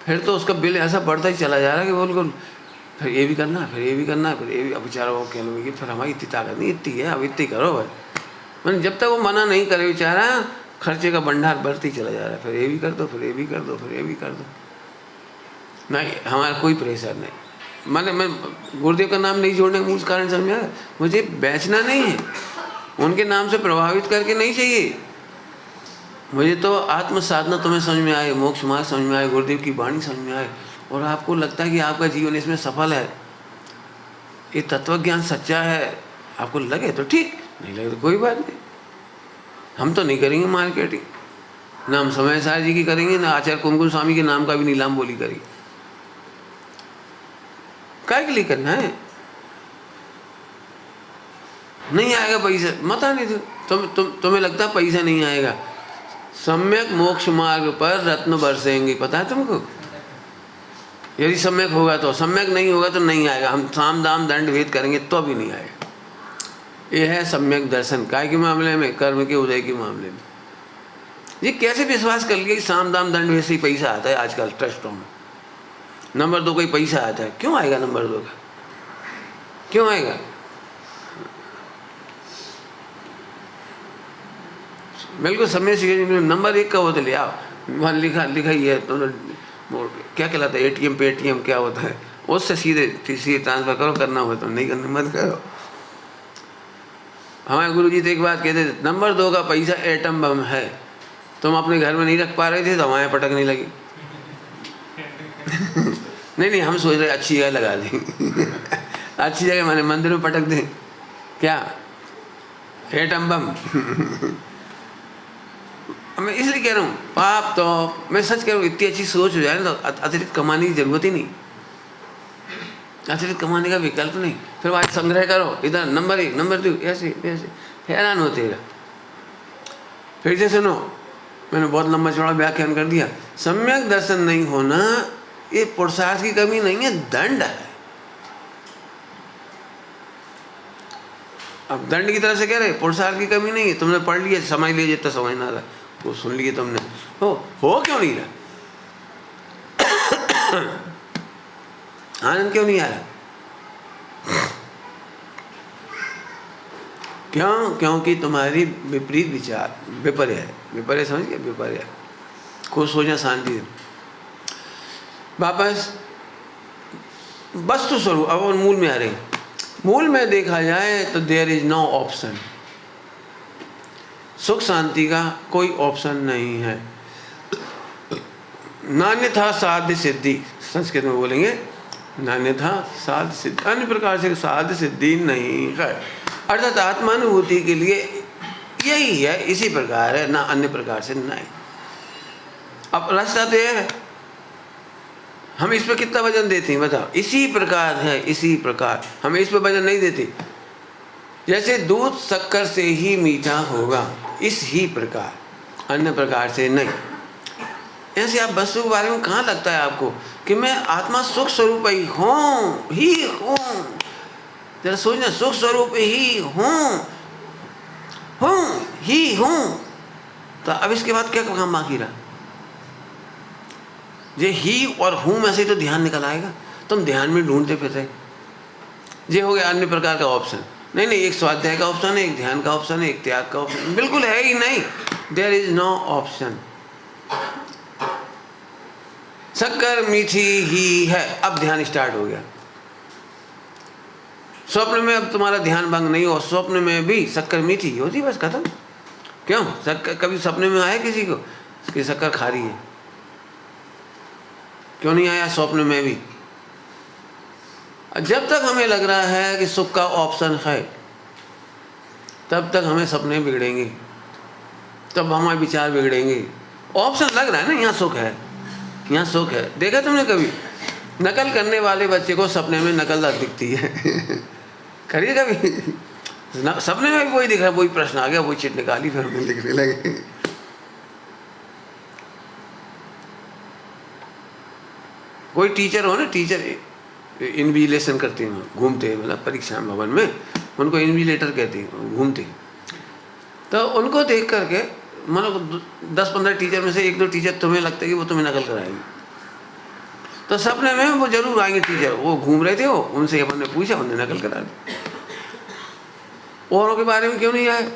फिर तो उसका बिल ऐसा बढ़ता ही चला जा रहा है कि बिल्कुल फिर ये भी करना, फिर ये भी करना, फिर ये भी। अब बेचारा वो कह लो कि फिर हमारी इतनी ताकत नहीं, इतनी है, अब इतनी करो भाई। मैंने जब तक वो मना नहीं करे बेचारा, खर्चे का भंडार बढ़ती चला जा रहा है, फिर ये भी कर दो, फिर ये भी कर दो, फिर ये भी कर दो। नहीं, हमारा कोई प्रेशर नहीं। मैं गुरुदेव का नाम नहीं जोड़ने का मूल कारण समझा, मुझे बेचना नहीं है, उनके नाम से प्रभावित करके नहीं चाहिए। मुझे तो आत्म साधना तुम्हें समझ में आए, मोक्ष मार्ग समझ में आए, गुरुदेव की वाणी समझ में आए, और आपको लगता है कि आपका जीवन इसमें सफल है, ये तत्वज्ञान सच्चा है, आपको लगे तो ठीक, नहीं लगे तो कोई बात नहीं। हम तो नहीं करेंगे मार्केटिंग, ना हम समय सार जी की करेंगे, ना आचार्य कुंकुम स्वामी के नाम का भी नीलाम बोली करेंगे। काय के लिए करना है? नहीं आएगा पैसा, मत आने दो। तुम्हें लगता है पैसा नहीं आएगा? सम्यक मोक्ष मार्ग पर रत्न बरसेंगे, पता है तुमको? यदि सम्यक होगा तो, सम्यक नहीं होगा तो नहीं आएगा। हम साम दाम दंड भेद करेंगे तो भी नहीं आएगा। ये है सम्यक दर्शन। काय के मामले में? कर्म के उदय के मामले में। ये कैसे विश्वास कर लिया कि साम दाम दंड भेद से ही पैसा आता है आजकल ट्रस्टों में? नंबर 2 का ही पैसा आता है। क्यों आएगा नंबर 2 का? क्यों आएगा? बिल्कुल समय से नंबर 1 का हो तो ले आओ, वहाँ लिखा ही है तो क्या कहलाता है, एटीएम पेटीएम क्या होता है, उससे सीधे ट्रांसफर करो, करना हो तो, नहीं करना मत करो। हमारे गुरुजी तो एक बात कहते थे, नंबर 2 का पैसा एटम बम है। तुम अपने घर में नहीं रख पा रहे थे तो हमारे पटकने लगी। नहीं, हम सोच रहे अच्छी जगह लगा दें। अच्छी जगह माने मंदिर में पटक दें क्या? Atom bomb. मैं इसलिए कह रहा हूँ, पाप तो मैं सच कह रहा हूँ, इतनी अच्छी सोच हो जाए ना तो अतिरिक्त कमाने की जरूरत ही नहीं, अतिरिक्त कमाने का विकल्प नहीं। फिर आज संग्रह करो, इधर नंबर 1 नंबर 2 ऐसे ऐसे, हैरान होते हैं। फिर से सुनो, मैंने बहुत लंबा चौड़ा व्याख्यान कर दिया। सम्यक दर्शन नहीं होना ये पुरुषार्थ की कमी नहीं है, दंड है। अब दंड की तरह से कह रहे पुरुषार्थ की कमी नहीं है। तुमने पढ़ लिया, समझ लिया जितना समझना था वो सुन लिए तुमने, हो क्यों नहीं रहा? आनंद क्यों नहीं आ रहा? क्यों? क्योंकि तुम्हारी विपरीत विचार, विपर्य समझ गया? विपर्य, खुश हो जाए, शांति। वापस वस्तु स्वरूप, अब मूल में आ रहे हैं। मूल में देखा जाए तो देयर इज नो ऑप्शन। सुख शांति का कोई ऑप्शन नहीं है। नान्यथा साध्य सिद्धि, संस्कृत में बोलेंगे नान्यथा साध्य सिद्धि, अन्य प्रकार से साध्य सिद्धि नहीं है। अर्थात आत्मानुभूति के लिए यही है, इसी प्रकार है, ना अन्य प्रकार से नहीं। अब रास्ता तो यह है, हम इस पे कितना वजन देते हैं बताओ? इसी प्रकार है, इसी प्रकार हम इस पे वजन नहीं देते। जैसे दूध शक्कर से ही मीठा होगा, इस ही प्रकार, अन्य प्रकार से नहीं। ऐसे आप वस्तु के बारे में कहाँ लगता है आपको कि मैं आत्मा सुख स्वरूप ही हूँ। जरा सोचना, सुख स्वरूप ही हूँ ही हूँ। तो अब इसके बाद क्या काम बाकी रहा? ये ही और हूँ में से तो ध्यान निकल आएगा। तुम ध्यान में ढूंढते फिरते, ये हो गया अन्य प्रकार का ऑप्शन। नहीं, एक स्वाध्याय का ऑप्शन है, एक ध्यान का ऑप्शन है, एक त्याग का ऑप्शन, बिल्कुल है ही नहीं। There is no option. शक्कर मीठी ही है। अब ध्यान स्टार्ट हो गया। स्वप्न में अब तुम्हारा ध्यान भंग नहीं हो, स्वप्न में भी शक्कर मीठी होती, बस खत्म। क्यों? शक्कर कभी सपने में आया किसी को कि शक्कर खारी है? क्यों नहीं आया स्वप्न में भी? जब तक हमें लग रहा है कि सुख का ऑप्शन है, तब तक हमें सपने बिगड़ेंगे, तब हमारे विचार बिगड़ेंगे। ऑप्शन लग रहा है ना, यहाँ सुख है, यहाँ सुख है। देखा तुमने कभी नकल करने वाले बच्चे को सपने में नकल दिखती है? करिए कभी, सपने में भी वही दिख रहा है, वही प्रश्न आ गया, वही चिट निकाली, फिर हमें लिखने लगे। कोई टीचर हो ना, टीचर इन्विजिलेशन करते हैं, घूमते हैं, मतलब परीक्षा भवन में उनको इन्विजिलेटर कहते हैं, घूमते हैं। तो उनको देख करके मतलब 10-15 टीचर में से 1-2 टीचर तुम्हें लगता है कि वो तुम्हें नकल कराएंगे, तो सपने में वो जरूर आएंगे टीचर। वो घूम रहे थे, वो उनसे अपन ने पूछा, उन्होंने नकल करा दी। औरों के बारे में क्यों नहीं आया?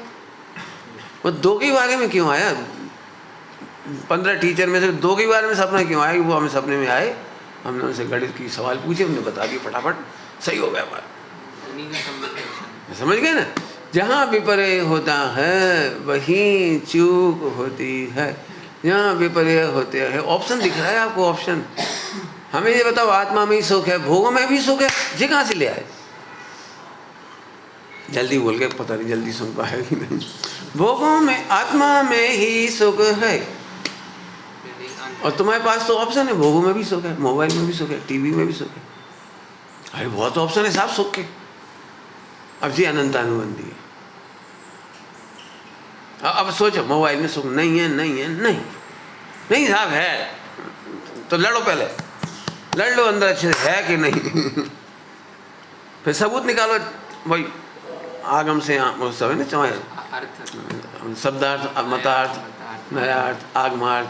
वो 2 के बारे में क्यों आया? 15 टीचर में से 2 के बारे में सपना क्यों आया? वो हमें सपने में आए, हमने उनसे गणित की सवाल पूछे, उन्होंने बता दिए, फटाफट सही हो गया हमारा। समझ गए ना? जहाँ विपर्य होता है वहीं चूक होती है। जहाँ विपर्य होते हैं, ऑप्शन दिख रहा है आपको, ऑप्शन। हमें ये बताओ, आत्मा में ही सुख है, भोगों में भी सुख है, ये कहाँ से ले आए? जल्दी बोल के, पता नहीं जल्दी सुन पाए कि नहीं। भोगों में, आत्मा में ही सुख है, और तुम्हारे पास तो ऑप्शन है, भोगों में भी सुख है, मोबाइल में भी सुख है, टीवी में भी सुख है। अरे बहुत ऑप्शन है साहब सुख के। अब जी अनंत अनुबंधी है। अब सोचो, मोबाइल में सुख नहीं है, नहीं साहब है, तो लड़ो, पहले लड़ लो अंदर अच्छे से, है कि नहीं। फिर सबूत निकालो, भाई आगम से सब है ना, शब्दार्थ, मतार्थ, नयार्थ, आगमार्थ।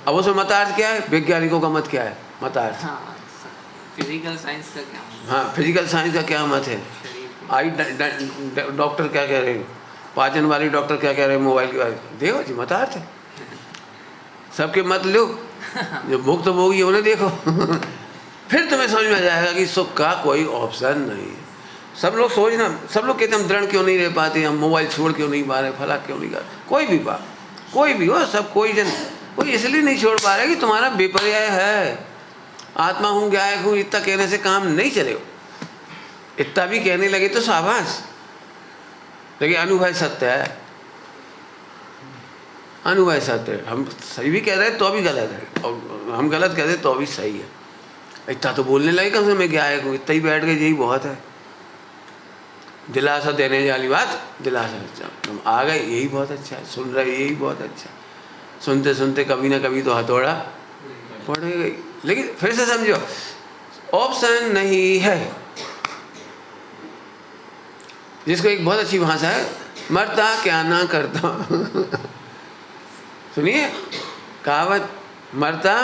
अब उसमें मतार्थ क्या है? वैज्ञानिकों का मत क्या है? मतार्थ। फिजिकल साइंस का क्या? हाँ, फिजिकल साइंस का क्या मत है? आई डॉक्टर क्या कह रहे हैं, पाचन वाली डॉक्टर क्या कह रहे हैं मोबाइल के बारे में, देखो जी मतार्थ है। सबके मत लो, जो भुक्त तो भोगी उन्हें देखो। फिर तुम्हें समझ में आ जाएगा कि सुख का कोई ऑप्शन नहीं है। सब लोग सोचना, सब लोग कहते हैं हम दृढ़ क्यों नहीं रह पाते, हम मोबाइल छोड़ क्यों नहीं पा रहे, फला क्यों नहीं कर, कोई भी बात, कोई भी हो, सब कोई इसलिए नहीं छोड़ पा रहे कि तुम्हारा विपर्य है। आत्मा हूँ, गायक हूँ, इतना कहने से काम नहीं चलेगा। इतना भी कहने लगे तो शाबाश, लेकिन अनुभव सत्य है, अनुभव सत्य है। हम सही भी कह रहे हैं तो भी गलत है, और हम गलत कह रहे हैं तो भी सही है। इतना तो बोलने लगे कम से मैं गायक हूँ, इतना ही बैठ गए, यही बहुत है। दिलासा देने वाली बात, दिलासा तुम आ गए, यही बहुत अच्छा है। सुन रहे, यही बहुत अच्छा है। सुनते सुनते कभी ना कभी तो हथौड़ा पड़ेगा। लेकिन फिर से समझो, ऑप्शन नहीं है। जिसको एक बहुत अच्छी भाषा है, मरता क्या ना करता। सुनिए कहावत, मरता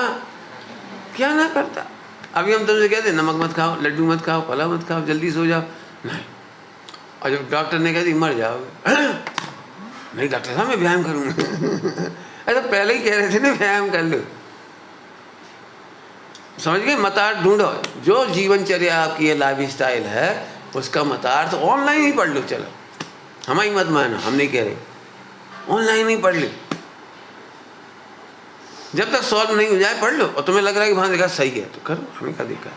क्या ना करता। अभी हम तुमसे कहते हैं नमक मत खाओ, लड्डू मत खाओ, फला मत खाओ, जल्दी सो जाओ, नहीं। और जब डॉक्टर ने कह दी मर जाओगे, नहीं डॉक्टर साहब मैं व्यायाम करूँगा। अरे पहले ही कह रहे थे ना व्यायाम कर लो। समझ गए? मतार्थ ढूंढो। जो जीवनचर्या आपकी ये लाइफ स्टाइल है, उसका मतार्थ ऑनलाइन ही पढ़ लो। चलो हमारी मत मानो, हम नहीं कह रहे, ऑनलाइन ही पढ़ लो। जब तक सॉल्व नहीं हो जाए पढ़ लो, और तुम्हें लग रहा है कि वहाँ देखा सही है तो करो, हमें क्या दिक्कत।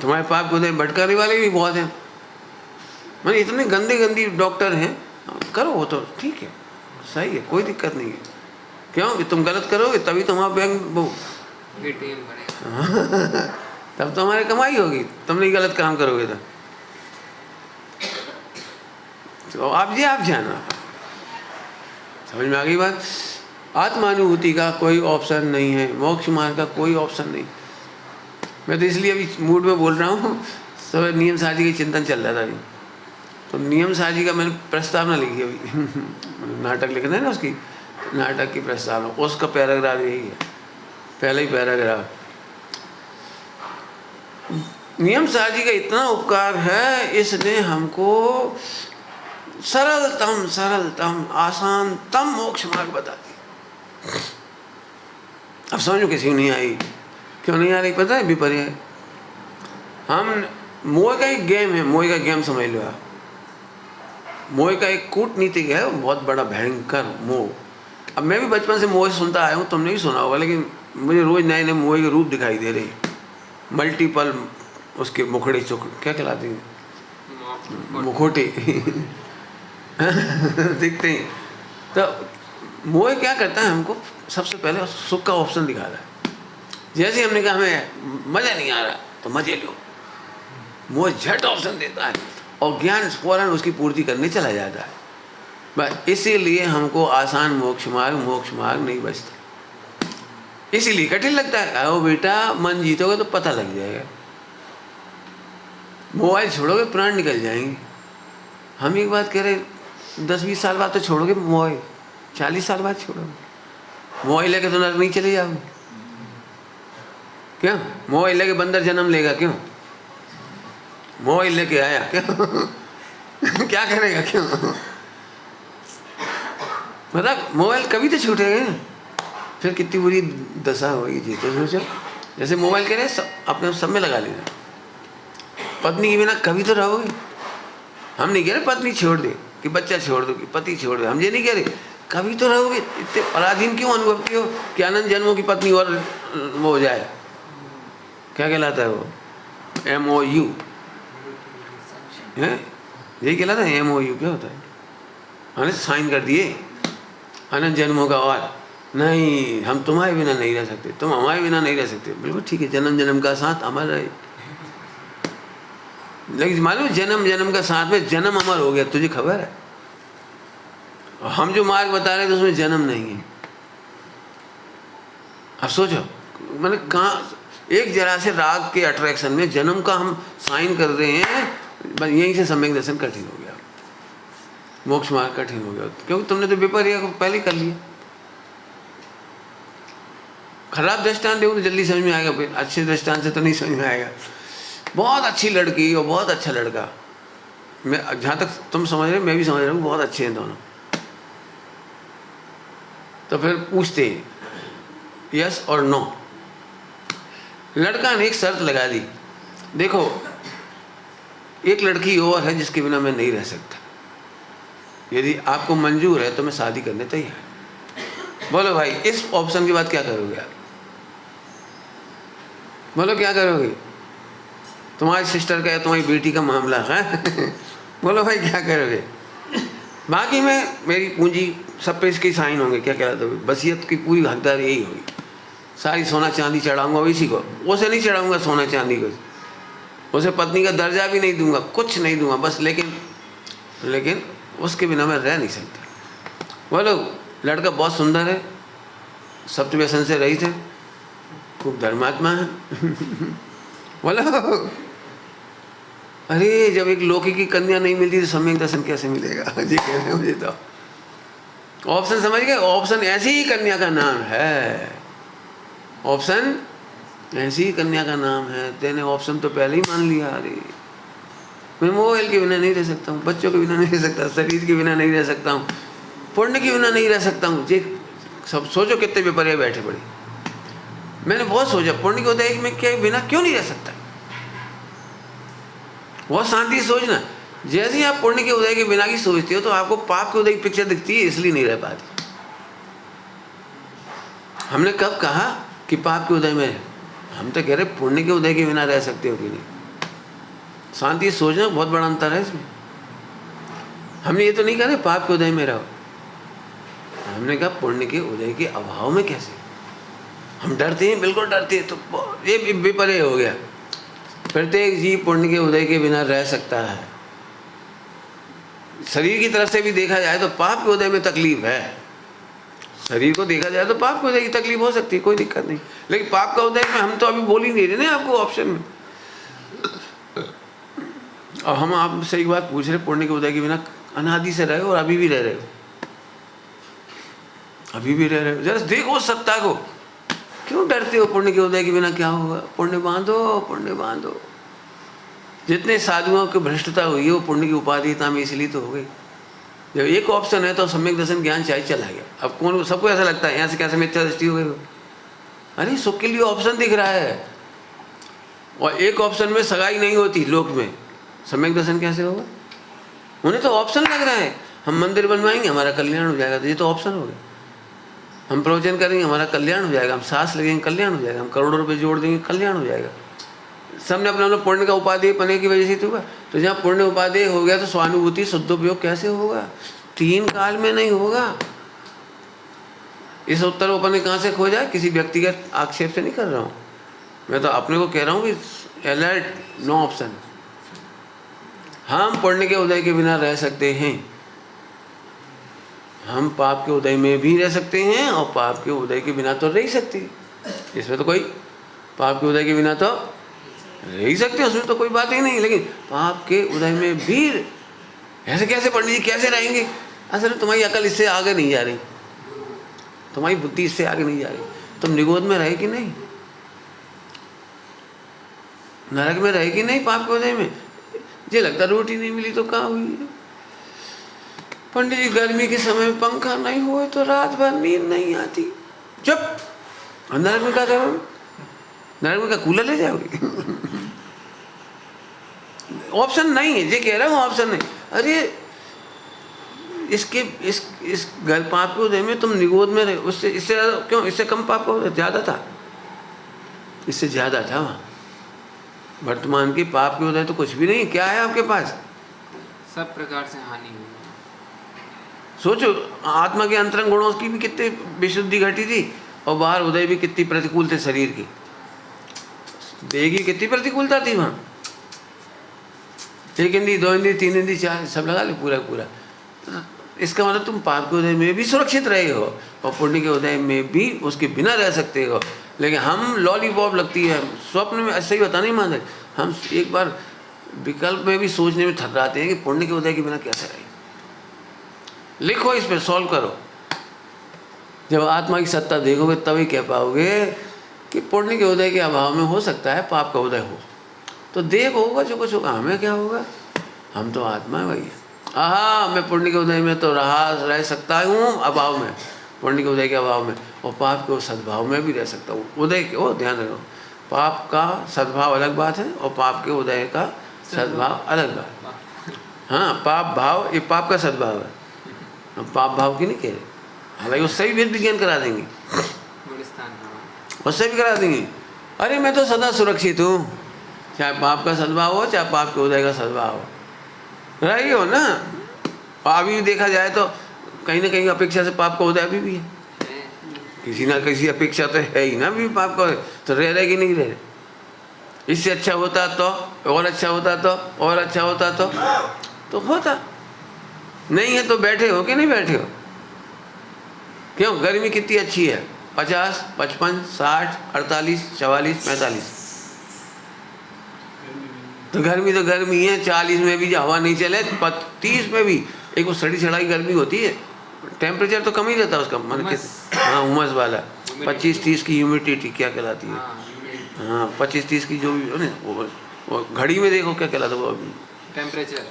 तुम्हारे पाप को भटकाने वाले भी बहुत हैं। मैंने इतने गंदे गंदी डॉक्टर हैं, करो वो तो ठीक है, सही है, कोई दिक्कत नहीं है। क्यों कि तुम गलत करोगे तभी तो हमारा बैंक वो ATM बनेगा। तब तो हमारी कमाई होगी, तुम नहीं गलत काम करोगे तो आप जाना। समझ में आ गई बात? आत्मानुभूति का कोई ऑप्शन नहीं है, मोक्ष मार्ग का कोई ऑप्शन नहीं। मैं तो इसलिए अभी मूड में बोल रहा हूँ, सब नियम साजी की चिंतन चल रहा था अभी, तो नियम साजी का मैंने प्रस्तावना लिखी अभी नाटक लिखना है ना, उसकी नाटक की प्रस्तावना, उसका पैराग्राफ यही है, पहला ही पैराग्राफ। नियम साजी का इतना उपकार है, इसने हमको सरलतम आसानतम मोक्ष मार्ग बता दी। अब समझो किसी को नहीं आई, क्यों नहीं आ रही पता है? विपर्य हम मोह का एक गेम है, मोह का गेम समझ लो आप। मोह का एक कूटनीतिक है, बहुत बड़ा भयंकर मोह। अब मैं भी बचपन से मोह सुनता आया हूँ, तुमने भी सुना होगा, लेकिन मुझे रोज नए नए मोह के रूप दिखाई दे रहे, मल्टीपल उसके मुखड़े चुखड़े क्या कहलाते हैं, मुखोटे दिखते हैं। तो मोह क्या करता है, हमको सबसे पहले सुख का ऑप्शन दिखा रहा है। जैसे ही हमने कहा हमें मज़ा नहीं आ रहा तो मजे लो, मोह झट ऑप्शन देता है और ज्ञान फौरन उसकी पूर्ति करने चला जाता है। बस इसीलिए हमको आसान मोक्ष मार्ग नहीं बचता, इसीलिए कठिन लगता है। आओ बेटा, मन जीतोगे तो पता लग जाएगा, मोबाइल छोड़ोगे प्राण निकल जाएंगे। हम एक बात कह रहे, 10-20 साल बाद तो छोड़ोगे मोबाइल, 40 साल बाद छोड़ोगे मोबाइल लेके, तो नरक नहीं चले जाओगे। क्यों? मोबाइल लेके बंदर जन्म लेगा, क्यों? मोबाइल लेके आया क्यों क्या करेगा, क्यों? मतलब मोबाइल कभी तो छूटेगा, फिर कितनी बुरी दशा होगी जी। तो सोचो, जैसे मोबाइल कह रहे अपने सब में लगा लेना, पत्नी के बिना कभी तो रहोगे। हम नहीं कह रहे पत्नी छोड़ दे, कि बच्चा छोड़ दो, कि पति छोड़ दो, हम ये नहीं कह रहे, कभी तो रहोगे। इतने पराधीन क्यों अनुभव किए हो कि अनंत जन्मों की पत्नी और वो हो जाए, क्या कहलाता है वो, MOU है, यही कहलाता है MOU। क्या होता है? हमने साइन कर दिए अनंत जन्मों का, और नहीं हम तुम्हारे बिना नहीं रह सकते, तुम हमारे बिना नहीं रह सकते। बिल्कुल ठीक है, जन्म जन्म का साथ अमर रहे। लेकिन मालूम जन्म जन्म का साथ में जन्म अमर हो गया, तुझे खबर है? और हम जो मार्ग बता रहे थे उसमें जन्म नहीं है। अब सोचो, मैंने कहाँ एक जरा से राग के अट्रैक्शन में जन्म का हम साइन कर रहे हैं, बस यहीं से सम्यक दर्शन कठिन हो गया, मोक्ष मार्ग कठिन हो गया, क्योंकि तुमने तो विपर्य को पहले कर लिया। खराब दृष्टांत देखो तो जल्दी समझ में आएगा, फिर अच्छे दृष्टांत से तो नहीं समझ में आएगा। बहुत अच्छी लड़की और बहुत अच्छा लड़का, मैं जहाँ तक तुम समझ रहे मैं भी समझ रहा हूँ, बहुत अच्छे हैं दोनों। तो फिर पूछते यस और नो। लड़का ने एक शर्त लगा दी, देखो एक लड़की और है जिसके बिना मैं नहीं रह सकता, यदि आपको मंजूर है तो मैं शादी करने तैयार। बोलो भाई, इस ऑप्शन के बाद क्या करोगे आप? बोलो क्या करोगे? तुम्हारी सिस्टर का या तुम्हारी बेटी का मामला है बोलो भाई क्या करोगे? बाकी में मेरी पूंजी सब पे इसके साइन होंगे, क्या कहलाता है, वसीयत की पूरी हकदारी यही होगी। सारी सोना चांदी चढ़ाऊंगा इसी को, उसे नहीं चढ़ाऊंगा सोना चांदी को, उसे पत्नी का दर्जा भी नहीं दूंगा, कुछ नहीं दूंगा बस, लेकिन उसके बिना मैं रह नहीं सकता। बोलो लड़का बहुत सुंदर है, सप्त व्यसन से रहित है, खूब धर्मात्मा है बोलो अरे जब एक लौकी की कन्या नहीं मिलती तो सम्यक दर्शन कैसे मिलेगा जी कह रहे हैं मुझे। तो ऑप्शन समझ गए? ऑप्शन ऐसी ही कन्या का नाम है, ऑप्शन ऐसी ही कन्या का नाम है। तेने ऑप्शन तो पहले ही मान लिया, अरे मैं मोबाइल के बिना नहीं रह सकता हूँ, बच्चों के बिना नहीं रह सकता, शरीर के बिना नहीं रह सकता हूँ, पुण्य के बिना नहीं रह सकता हूँ। जी सब सोचो कितने विपर्य बैठे पड़े। मैंने बहुत सोचा पुण्य के उदय में के बिना क्यों नहीं रह सकता, बहुत शांति से सोचना। जैसे ही आप पुण्य के उदय के बिना की सोचते हो तो आपको पाप के उदय की पिक्चर दिखती है, इसलिए नहीं रह पाती। हमने कब कहा कि पाप के उदय में? हम तो कह रहे पुण्य के उदय के बिना रह सकते हो कि नहीं। शांति से सोचना, बहुत बड़ा अंतर है इसमें। हमने ये तो नहीं कहा ना पाप के उदय में रहो, हमने कहा पुण्य के उदय के अभाव में कैसे। हम डरते हैं, बिल्कुल डरते हैं, तो ये विपर्य हो गया। प्रत्येक जीव पुण्य के उदय के बिना रह सकता है। शरीर की तरफ से भी देखा जाए तो पाप के उदय में तकलीफ है, शरीर को देखा जाए तो पाप के उदय की तकलीफ हो सकती है, कोई दिक्कत नहीं। लेकिन पाप का उदय में हम तो अभी बोल ही नहीं रहे ना आपको ऑप्शन में। और हम आपसे एक बात पूछ रहे, पुण्य के उदय के बिना अनादि से रहे हो और अभी भी रह रहे हो, अभी भी रह रहे हो। जरा देखो सत्ता को, क्यों डरते हो पुण्य के उदय के बिना क्या होगा। पुण्य बांधो, पुण्य बांधो। जितने साधुओं की भ्रष्टता हुई है वो पुण्य की उपाधिता में इसलिए तो हो गई। जब एक ऑप्शन है तो सम्यक दर्शन ज्ञान चाहिए चला गया। अब कौन, सबको ऐसा लगता है यहाँ से कैसे मिथ्या दृष्टि हो गई। अरे सुख के लिए ऑप्शन दिख रहा है और एक ऑप्शन में सगाई नहीं होती लोक में, सम्यक दर्शन कैसे होगा। उन्हें तो ऑप्शन लग रहा है, हम मंदिर बनवाएंगे हमारा कल्याण हो जाएगा, तो ये तो ऑप्शन हो गया। हम प्रवचन करेंगे हमारा कल्याण हो जाएगा, हम सांस लगेंगे कल्याण हो जाएगा, हम करोड़ों रुपए जोड़ देंगे कल्याण हो जाएगा। सबने अपना अपना पुण्य का उपादेय पने की वजह से तो हुआ। तो जहाँ पुण्य उपादेय हो गया तो स्वानुभूति शुद्धोपयोग कैसे होगा। 3 काल में नहीं होगा। इस उत्तर को अपने कहाँ से खोजा, किसी व्यक्तिगत आक्षेप से नहीं कर रहा हूँ मैं, तो अपने को कह रहा हूँ कि अलर्ट, नो ऑप्शन। हम पुण्य के उदय के बिना रह सकते हैं, हम पाप के उदय में भी रह सकते हैं और पाप के उदय के बिना तो रह ही सकते। इसमें तो कोई, पाप के उदय के बिना तो रह ही सकते, उसमें तो कोई बात ही नहीं। लेकिन पाप के उदय में भी ऐसे कैसे पंडित जी कैसे रहेंगे। असल तुम्हारी अकल इससे आगे नहीं जा रही, तुम्हारी बुद्धि इससे आगे नहीं जा रही। तुम निगोद में रहे कि नहीं, नरक में रहे कि नहीं पाप के उदय में। ये लगता रोटी नहीं मिली तो कहाँ हुई। पंडित जी गर्मी के समय में पंखा नहीं हुए तो रात भर नींद नहीं आती। चुप, नरक में क्या करोगे, नरक में क्या कूलर ले जाओगे। ऑप्शन नहीं है, ये कह रहा हूँ ऑप्शन नहीं। अरे इसके इस घर पाप के उदय में तुम निगोद में रहे, उससे इससे क्यों, इससे कम पाप का उदय ज़्यादा था, इससे ज़्यादा था वहाँ। वर्तमान की पाप के उदय तो कुछ भी नहीं। क्या है आपके पास, सब प्रकार से हानि हुई। सोचो आत्मा के अंतरंग गुणों की भी कितनी विशुद्धि घटी थी और बाहर उदय भी कितनी प्रतिकूल थे। शरीर की, देह की कितनी प्रतिकूलता थी वहाँ। 1 इंद्री 2 इंद्री 3 इंद्री 4 सब लगा ले पूरा पूरा। इसका मतलब तुम पाप के उदय में भी सुरक्षित रहे हो और पुण्य के उदय में भी उसके बिना रह सकते हो। लेकिन हम लॉलीपॉप लगती है स्वप्न में, ऐसा ही होता नहीं मानते। हम एक बार विकल्प में भी सोचने में थर्राते हैं कि पुण्य के उदय के बिना कैसे रहे। लिखो इस पर, सॉल्व करो। जब आत्मा की सत्ता देखोगे तभी कह पाओगे कि पुण्य के उदय के अभाव में हो सकता है पाप का उदय हो। तो देख होगा जो कुछ होगा, हमें क्या होगा, हम तो आत्मा है भाई। आहा, मैं पुण्य के उदय में तो रह सकता हूँ अभाव में, पुण्य के उदय के अभाव में, और पाप के सद्भाव में भी रह सकता हूँ। उदय के, वो ध्यान रखो, पाप का सद्भाव अलग बात है और पाप के उदय का सद्भाव अलग बात। हाँ, पाप भाव, ये पाप का सद्भाव है, हम पाप भाव की नहीं कह रहे। हालांकि उससे भी वेद विज्ञान करा देंगे, उससे भी करा देंगे। अरे मैं तो सदा सुरक्षित हूँ, चाहे पाप का सद्भाव हो चाहे पाप के उदय का सद्भाव हो, रही हो ना। अभी भी देखा जाए तो कहीं ना कहीं अपेक्षा से पाप का उदय अभी भी है, किसी ना किसी अपेक्षा तो है ही ना अभी पाप का। तो रह रहे कि नहीं रह रहे। इससे अच्छा होता तो, और अच्छा होता तो, और अच्छा होता तो होता नहीं है। तो बैठे हो कि नहीं बैठे हो। क्यों, गर्मी कितनी अच्छी है, 50, 55, 60, 48, 44, 45। तो गर्मी है। 40 में भी जो हवा नहीं चले, 30 में भी एक वो सड़ी सड़ाई गर्मी होती है। टेम्परेचर तो कम ही रहता है उसका, मन के हाँ उमस वाला। 25-30 की ह्यूमिडिटी क्या कहलाती है। हाँ 25-30 की जो भी वो घड़ी में देखो क्या कहलाता है वो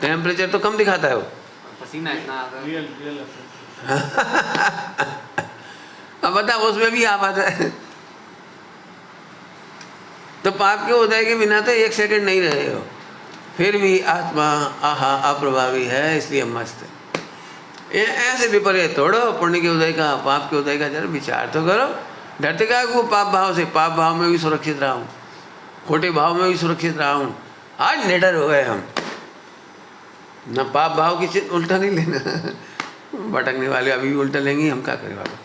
टेम्परेचर तो कम दिखाता है वो। पसीना इतना अब बता, उसमें भी आप आता है। तो पाप के उदय के बिना तो 1 सेकंड नहीं रहे हो, फिर भी आत्मा आहा अप्रभावी है, इसलिए मस्त है। ऐसे विपर्य तोड़ो पुण्य के उदय का, पाप के उदय का जरा विचार तो करो। डरते क्या वो पाप भाव से, पाप भाव में भी सुरक्षित रहा हूँ, खोटे भाव में भी सुरक्षित रहा हूँ। आज निडर हो गए हम, ना पाप भाव की चिंता, उल्टा नहीं लेना। भटकने वाले अभी भी उल्टा लेंगे, हम क्या करें बाबा।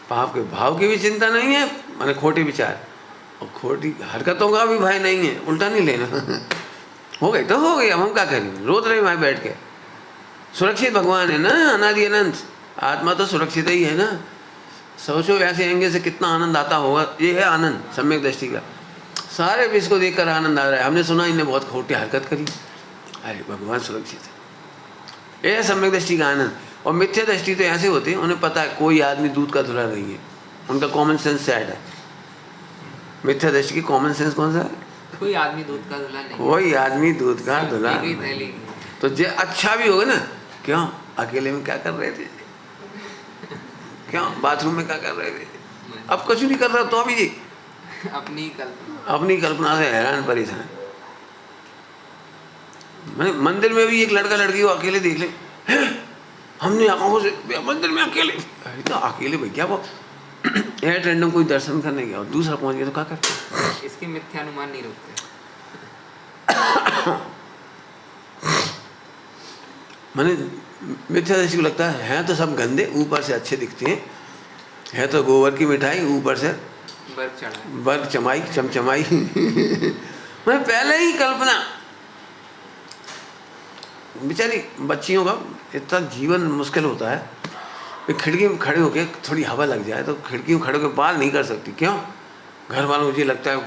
पाप के भाव की भी चिंता नहीं है, माने खोटे विचार और खोटी हरकतों का भी भय नहीं है, उल्टा नहीं लेना। हो गई तो हो गई, अब हम क्या करें, रोत रहे वहाँ बैठ के। सुरक्षित भगवान है ना, अनादि अनंत, आत्मा तो सुरक्षित ही है ना। सोचो ऐसे एंगल से कितना आनंद आता होगा। ये है आनंद सम्यक दृष्टि का। सारे विश्व को देखकर आनंद आ रहा है। हमने सुना इनने बहुत खोटी हरकत करी, अरे भगवान सुरक्षित है, यह सम्यक दृष्टि का आनंद। और मिथ्या दृष्टि तो ऐसे होती है, उन्हें पता है कोई आदमी दूध का धुला नहीं है, उनका कॉमन सेंस सेट है। मिथ्या दृष्टि की कॉमन सेंस कौन सा है? कोई आदमी दूध का धुला नहीं, कोई आदमी दूध का धुला एक ही नहीं। थैली। तो जे अच्छा भी होगा ना, क्यों अकेले में क्या कर रहे थे, क्यों बाथरूम में क्या कर रहे थे, अब कुछ नहीं कर रहा तो अभी अपनी कल्पना, अपनी कल्पना से हैरान परेशान। मैंने मंदिर में भी एक लड़का लड़की को अकेले देख ले, हमने आंखों से मंदिर में अकेले, तो अकेले भैया वो एयर रैंडम कोई दर्शन करने गया और दूसरा पहुंच गया तो क्या करते। इसके मिथ्यानुमान नहीं रुकते। मैंने मिथ्या दृष्टि को लगता है तो सब गंदे, ऊपर से अच्छे दिखते हैं, है तो गोबर की मिठाई, ऊपर से बर्फ चढ़ा, बर्फ चमाई चमचमाई। मैं पहले ही कल्पना, बेचारी बच्चियों का इतना जीवन मुश्किल होता है। खिड़की में खड़े होके थोड़ी हवा लग जाए तो खिड़की में खड़े होकर बाल नहीं कर सकती, क्यों? घर वालों मुझे लगता है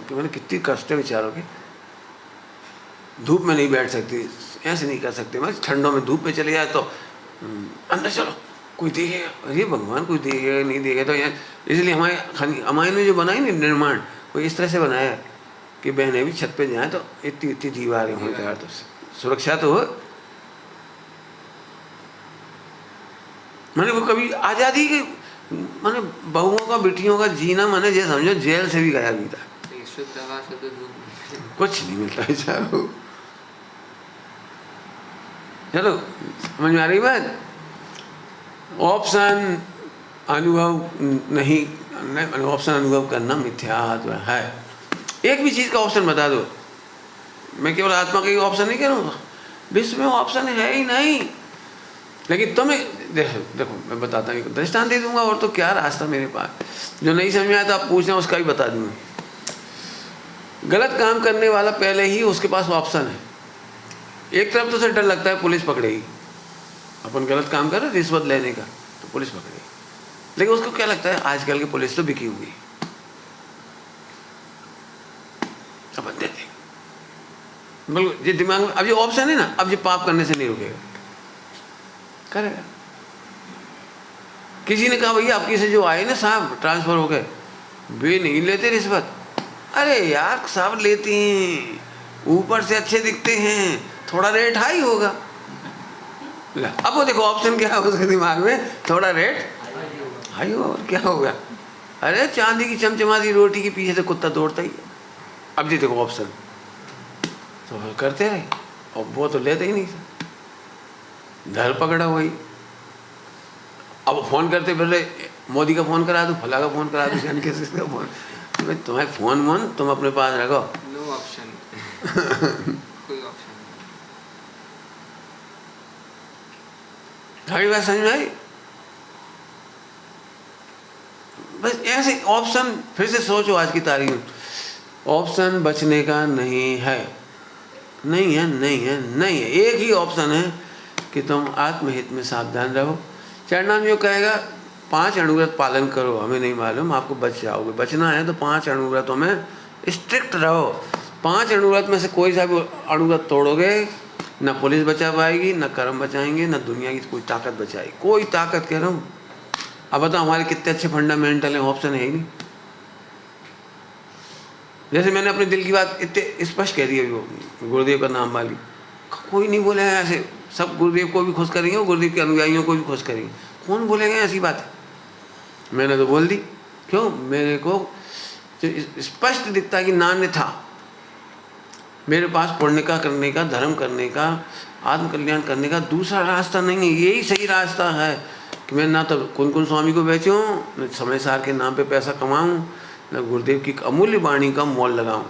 कि मैंने कितनी कष्ट है बेचारों के। धूप में नहीं बैठ सकती, ऐसे नहीं कर सकते। मैं ठंडों में धूप में चले जाए तो अंदर चलो कोई देखेगा, अरे भगवान कोई देखेगा नहीं देखेगा तो यार। इसलिए हमारे ने जो बनाई ना निर्माण, वो इस तरह से बनाया है कि बहनें भी छत पे जाएं तो इतनी इतनी दीवारें हों तैयार, तो सुरक्षा तो हो। मैंने वो कभी आज़ादी के मैंने बहुओं का बेटियों का जीना मैंने ये समझो जेल से भी गया नहीं था। शुद्ध हवा शुद्ध दूध कुछ नहीं मिलता बेचारों। चलो समझ में आ रही बात। ऑप्शन अनुभव नहीं, ऑप्शन अनुभव करना मिथ्यात्व है। एक भी चीज़ का ऑप्शन बता दो, मैं केवल आत्मा का ही ऑप्शन नहीं करूँगा, विश्व में ऑप्शन है ही नहीं। लेकिन तुम्हें देखो मैं बताता हूँ, दृष्टांत दे दूंगा और तो क्या रास्ता मेरे पास। जो नहीं समझ में आया तो आप पूछना, उसका भी बता दूंगा। गलत काम करने वाला पहले ही उसके पास ऑप्शन है। एक तरफ तो उसे डर लगता है पुलिस पकड़ेगी, अपन गलत काम कर रहे रिश्वत लेने का तो पुलिस पकड़ेगी, लेकिन उसको क्या लगता है आजकल की पुलिस तो बिकी हुई है, अपन दे देंगे। बिल्कुल ये दिमाग में अब ये ऑप्शन है ना, अब ये पाप करने से नहीं रुकेगा, करेगा। किसी ने कहा भैया आपकी से जो आए ना साहब ट्रांसफर हो गए, वे नहीं लेते रिश्वत। अरे यार सब लेते हैं, ऊपर से अच्छे दिखते हैं, थोड़ा रेट हाई होगा। अब वो देखो ऑप्शन क्या है उसके दिमाग में, थोड़ा रेट हाई हो, और क्या हो गया। अरे चांदी की चमचमाती रोटी के पीछे से कुत्ता दौड़ता ही है। अब जी देखो ऑप्शन तो करते रहे, और वो तो लेते ही नहीं, धर पकड़ा वही। अब फोन करते पहले मोदी का फोन करा दो, फला का फोन करा दो, जान किसका फोन, तुम्हें फोन मन तुम अपने पास रखो, नो ऑप्शन। कोई ऑप्शन नहीं। बात समझ में आई। बस ऐसे ऑप्शन फिर से सोचो, आज की तारीख में ऑप्शन बचने का नहीं है, नहीं है, नहीं है, नहीं है। एक ही ऑप्शन है कि तुम आत्महित में सावधान रहो। चरणाम जो कहेगा 5 अणुव्रत पालन करो, हमें नहीं मालूम, आपको बच जाओगे। बचना है तो 5 अणुव्रतों में स्ट्रिक्ट रहो। 5 अणुव्रत में से कोई सा भी अणुव्रत तोड़ोगे, ना पुलिस बचा पाएगी, ना कर्म बचाएंगे, ना दुनिया की कोई ताकत बचाएगी, कोई ताकत कह रहा हूँ। अब बताओ हमारे कितने अच्छे फंडामेंटल हैं, ऑप्शन है ही नहीं। जैसे मैंने अपने दिल की बात इतने स्पष्ट कह दी है, वो गुरुदेव का नाम वाली, कोई नहीं बोले हैं ऐसे। सब गुरुदेव को भी खुश करेंगे और गुरुदेव के अनुयायियों को भी खुश करेंगे, कौन बोलेंगे ऐसी बात है। मैंने तो बोल दी, क्यों, मेरे को स्पष्ट दिखता है कि नान्य था मेरे पास पुण्य का करने का, धर्म करने का, आत्मकल्याण करने का दूसरा रास्ता नहीं है। यही सही रास्ता है कि मैं ना तो कुन स्वामी को बेचूं, न समय सार के नाम पे पैसा कमाऊं, न गुरुदेव की अमूल्य वाणी का मोल लगाऊं।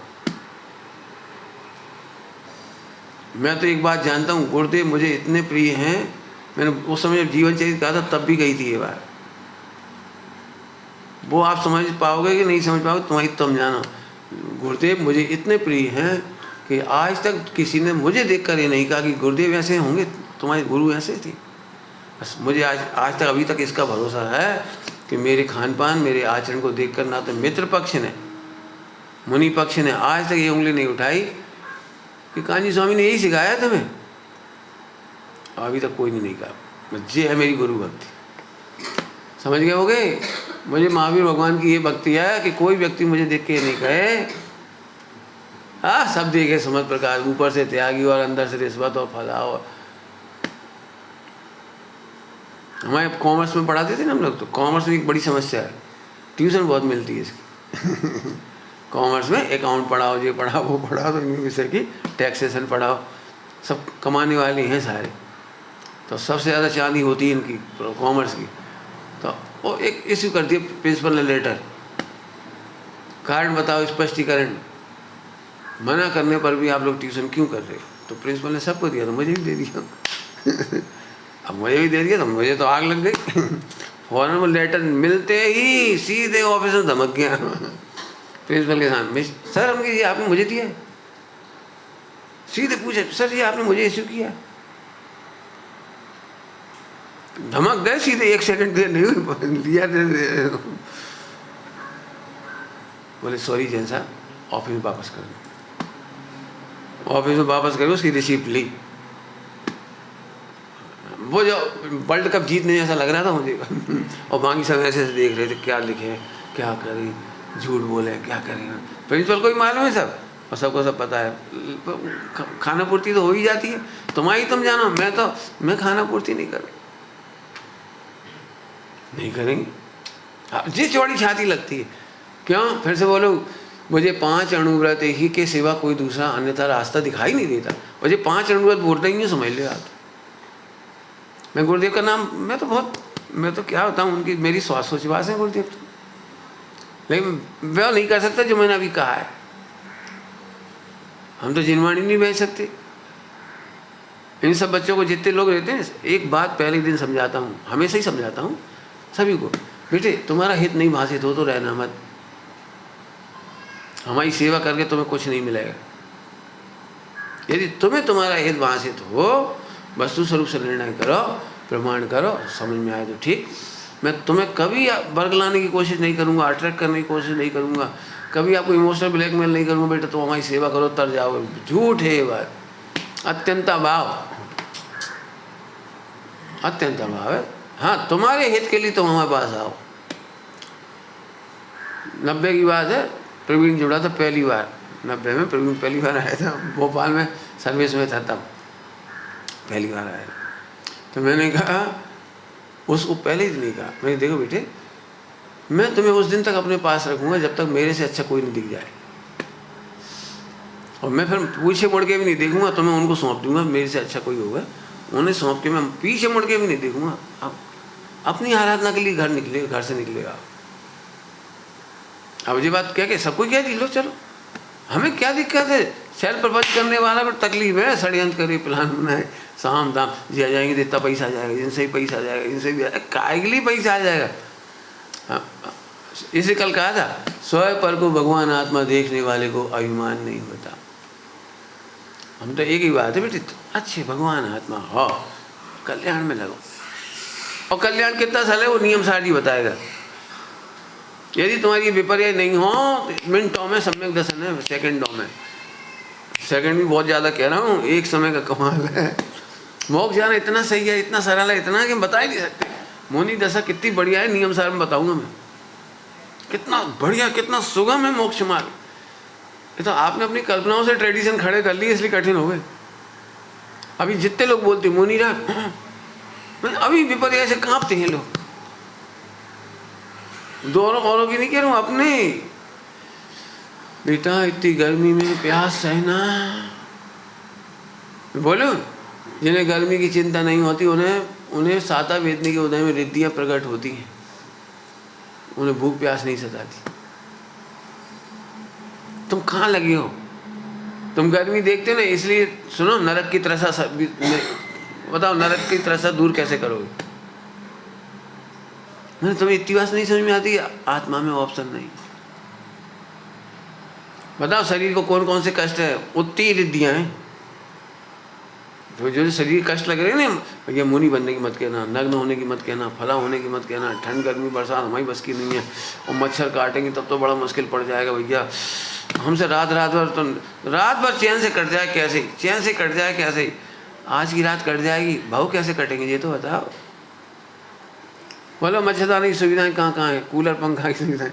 मैं तो एक बात जानता हूँ, गुरुदेव मुझे इतने प्रिय हैं, मैंने उस समय जब जीवन चरित्र कहा था तब भी कही थी ये बात। वो आप समझ पाओगे कि नहीं समझ पाओगे तुम्हारी तुम जानो। गुरुदेव मुझे इतने प्रिय हैं कि आज तक किसी ने मुझे देखकर ये नहीं कहा कि गुरुदेव ऐसे होंगे, तुम्हारे गुरु ऐसे थे। बस मुझे आज तक अभी तक इसका भरोसा है कि मेरे खान पान, मेरे आचरण को देखकर ना तो मित्र पक्ष ने, मुनि पक्ष ने आज तक ये उंगली नहीं उठाई कि कांजी स्वामी ने यही सिखाया तुम्हें। अभी तक कोई नहीं कहा। ये है मेरी गुरु भक्ति। समझ गए होगे? मुझे महावीर भगवान की ये भक्ति है कि कोई व्यक्ति मुझे देख के नहीं कहे हाँ सब देखे समझ प्रकार, ऊपर से त्यागी और अंदर से रिश्वत और फलाओ। हमारे कॉमर्स में पढ़ाते थे ना हम लोग, तो कॉमर्स में एक बड़ी समस्या है, ट्यूशन बहुत मिलती है इसकी। कॉमर्स में अकाउंट पढ़ाओ, ये पढ़ाओ, वो पढ़ाओ, तो इनके विषय की टैक्सेशन पढ़ाओ, सब कमाने वाले हैं सारे। तो सबसे ज़्यादा चांदी होती है इनकी कॉमर्स की। तो वो एक इश्यू करती है प्रिंसिपल ने लेटर, कारण बताओ, स्पष्टीकरण। मना करने पर भी आप लोग ट्यूशन क्यों कर रहे हो? तो प्रिंसिपल ने सबको दिया, तो मुझे भी दे दिया। अब मुझे भी दे दिया तो मुझे तो आग लग गई। फौरन वो लेटर मिलते ही सीधे ऑफिस में धमक गया प्रिंसिपल के सामने, सर हमने ये आपने मुझे दिया। सीधे पूछे, सर ये आपने मुझे इश्यू किया? धमक गए सीधे, 1 सेकंड देर नहीं लिया। बोले सॉरी जैन साहब, ऑफिस में वापस कर दो। ऑफिस में वापस करो, उसकी रिसीप्ट ली। वो जो वर्ल्ड कप जीतने जैसा लग रहा था मुझे। और बाकी सब ऐसे देख रहे थे, क्या लिखे, क्या करें, झूठ बोले, क्या करें। प्रिंसिपल को भी मालूम है सब, और सबको सब पता है। खाना पूर्ति तो हो ही जाती है, तुम्हारी तुम जानो। मैं खाना पूर्ति नहीं करूँ, नहीं करेंगे। जी चौड़ी छाती लगती है। क्यों? फिर से बोलो, मुझे 5 अणुव्रत ही के सिवा कोई दूसरा अन्यथा रास्ता दिखाई नहीं देता। मुझे 5 अणुव्रत बोलते ही समझ लो आप। मैं गुरुदेव का नाम, मैं तो क्या बताऊँ, उनकी मेरी सोच है गुरुदेव तो, लेकिन वह नहीं कर सकता जो मैंने अभी कहा है। हम तो जिनवाणी नहीं भेज सकते। इन सब बच्चों को जितने लोग रहते हैं, एक बात पहले दिन समझाता हूँ, हमेशा ही समझाता हूँ सभी को, बेटे तुम्हारा हित नहीं भाषित हो तो रहना मत। हमारी सेवा करके तुम्हें कुछ नहीं मिलेगा। यदि तुम्हें तुम्हारा हित भाषित हो, वस्तु स्वरूप से निर्णय करो, प्रमाण करो, समझ में आए तो ठीक। मैं तुम्हें कभी वर्ग लाने की कोशिश नहीं करूँगा, अट्रैक्ट करने की कोशिश नहीं करूँगा, कभी आपको इमोशनल ब्लैकमेल नहीं करूँगा, बेटा तुम हमारी सेवा करो तर जाओगे। झूठ है ये बात। अत्यंत भाव, अत्यंत भाव है। हाँ, तुम्हारे हित के लिए तुम हमारे पास आओ। 90 की बात है, प्रवीण जुड़ा था पहली बार। 90 में प्रवीण पहली बार आया था, भोपाल में सर्विस में था, तब पहली बार आया। तो मैंने कहा उसको, पहले ही नहीं कहा, मैंने देखो बेटे, मैं तुम्हें उस दिन तक अपने पास रखूँगा जब तक मेरे से अच्छा कोई नहीं दिख जाए। और मैं फिर पीछे मुड़ के भी नहीं देखूँगा, तो मैं उनको सौंप दूँगा। मेरे से अच्छा कोई होगा उन्हें सौंप के मैं पीछे मुड़ के भी नहीं देखूँगा। अब अपनी आराधना के लिए घर से निकलेगा। अब ये बात क्या सबको क्या दी, लो चलो, हमें क्या दिक्कत है। सेल्फ प्रपंच करने वाला को तकलीफ है, षड्यंत्र करे, प्लान बनाए, साम दाम जी आ जाएंगे, इतना पैसा आ जाएगा, इनसे ही पैसा आ जाएगा, इनसे भी काय के लिए पैसा आ जाएगा। इसे कल कहा था, स्वयं पर को भगवान आत्मा देखने वाले को अभिमान नहीं होता। हम तो एक ही बात है बेटे, अच्छे भगवान आत्मा हो, कल्याण में लगो। और कल्याण कितना साल है वो नियम सारी बताएगा। यदि तुम्हारी विपर्य नहीं हो, मिनटों में सम्यक दर्शन है, सेकंडों में। सेकंड भी बहुत ज़्यादा कह रहा हूँ, एक समय का कमाल है। मोक्ष जाना इतना सही है, इतना सरल है, इतना कि बता ही नहीं सकते। मोनी दशा कितनी बढ़िया है, नियम सार में बताऊंगा मैं। कितना बढ़िया, कितना सुगम है मोक्ष मार्ग। ये तो आपने अपनी कल्पनाओं से ट्रेडिशन खड़े कर लिए, इसलिए कठिन हो गए। अभी जितने लोग बोलते मोनी राग, अभी विपर्य से कांपते हैं लोग। दोनों औरों की नहीं कह रहा हूँ, अपने। बेटा इतनी गर्मी में प्यास सहना, बोलो जिन्हें गर्मी की चिंता नहीं होती, उन्हें साता वेदने के उदय में रिद्धियाँ प्रकट होती हैं, उन्हें भूख प्यास नहीं सताती। तुम कहाँ लगे हो? तुम गर्मी देखते हो ना, इसलिए सुनो, नरक की त्रसा बताओ, नरक की त्रसा दूर कैसे करोगे? नहीं, तुम्हें इतनी बात नहीं समझ में आती, आत्मा में ऑप्शन नहीं। बताओ शरीर को कौन कौन से कष्ट है? उतनी रिद्धियाँ हैं। तो जो शरीर कष्ट लग रहे हैं ना, भैया मुनि बनने की मत कहना, नग्न होने की मत कहना, फला होने की मत कहना, ठंड गर्मी बरसात हमारी बस की नहीं है, और मच्छर काटेंगे तब तो बड़ा मुश्किल पड़ जाएगा भैया। हमसे रात भर तो रात भर चैन से कट जाए कैसे? चैन से कट जाए कैसे? आज की रात कट जाएगी, भाव कैसे कटेंगे ये तो बताओ। बोलो मच्छरदानी की सुविधाएं कहाँ कहाँ है, कूलर पंखा की सुविधाएं,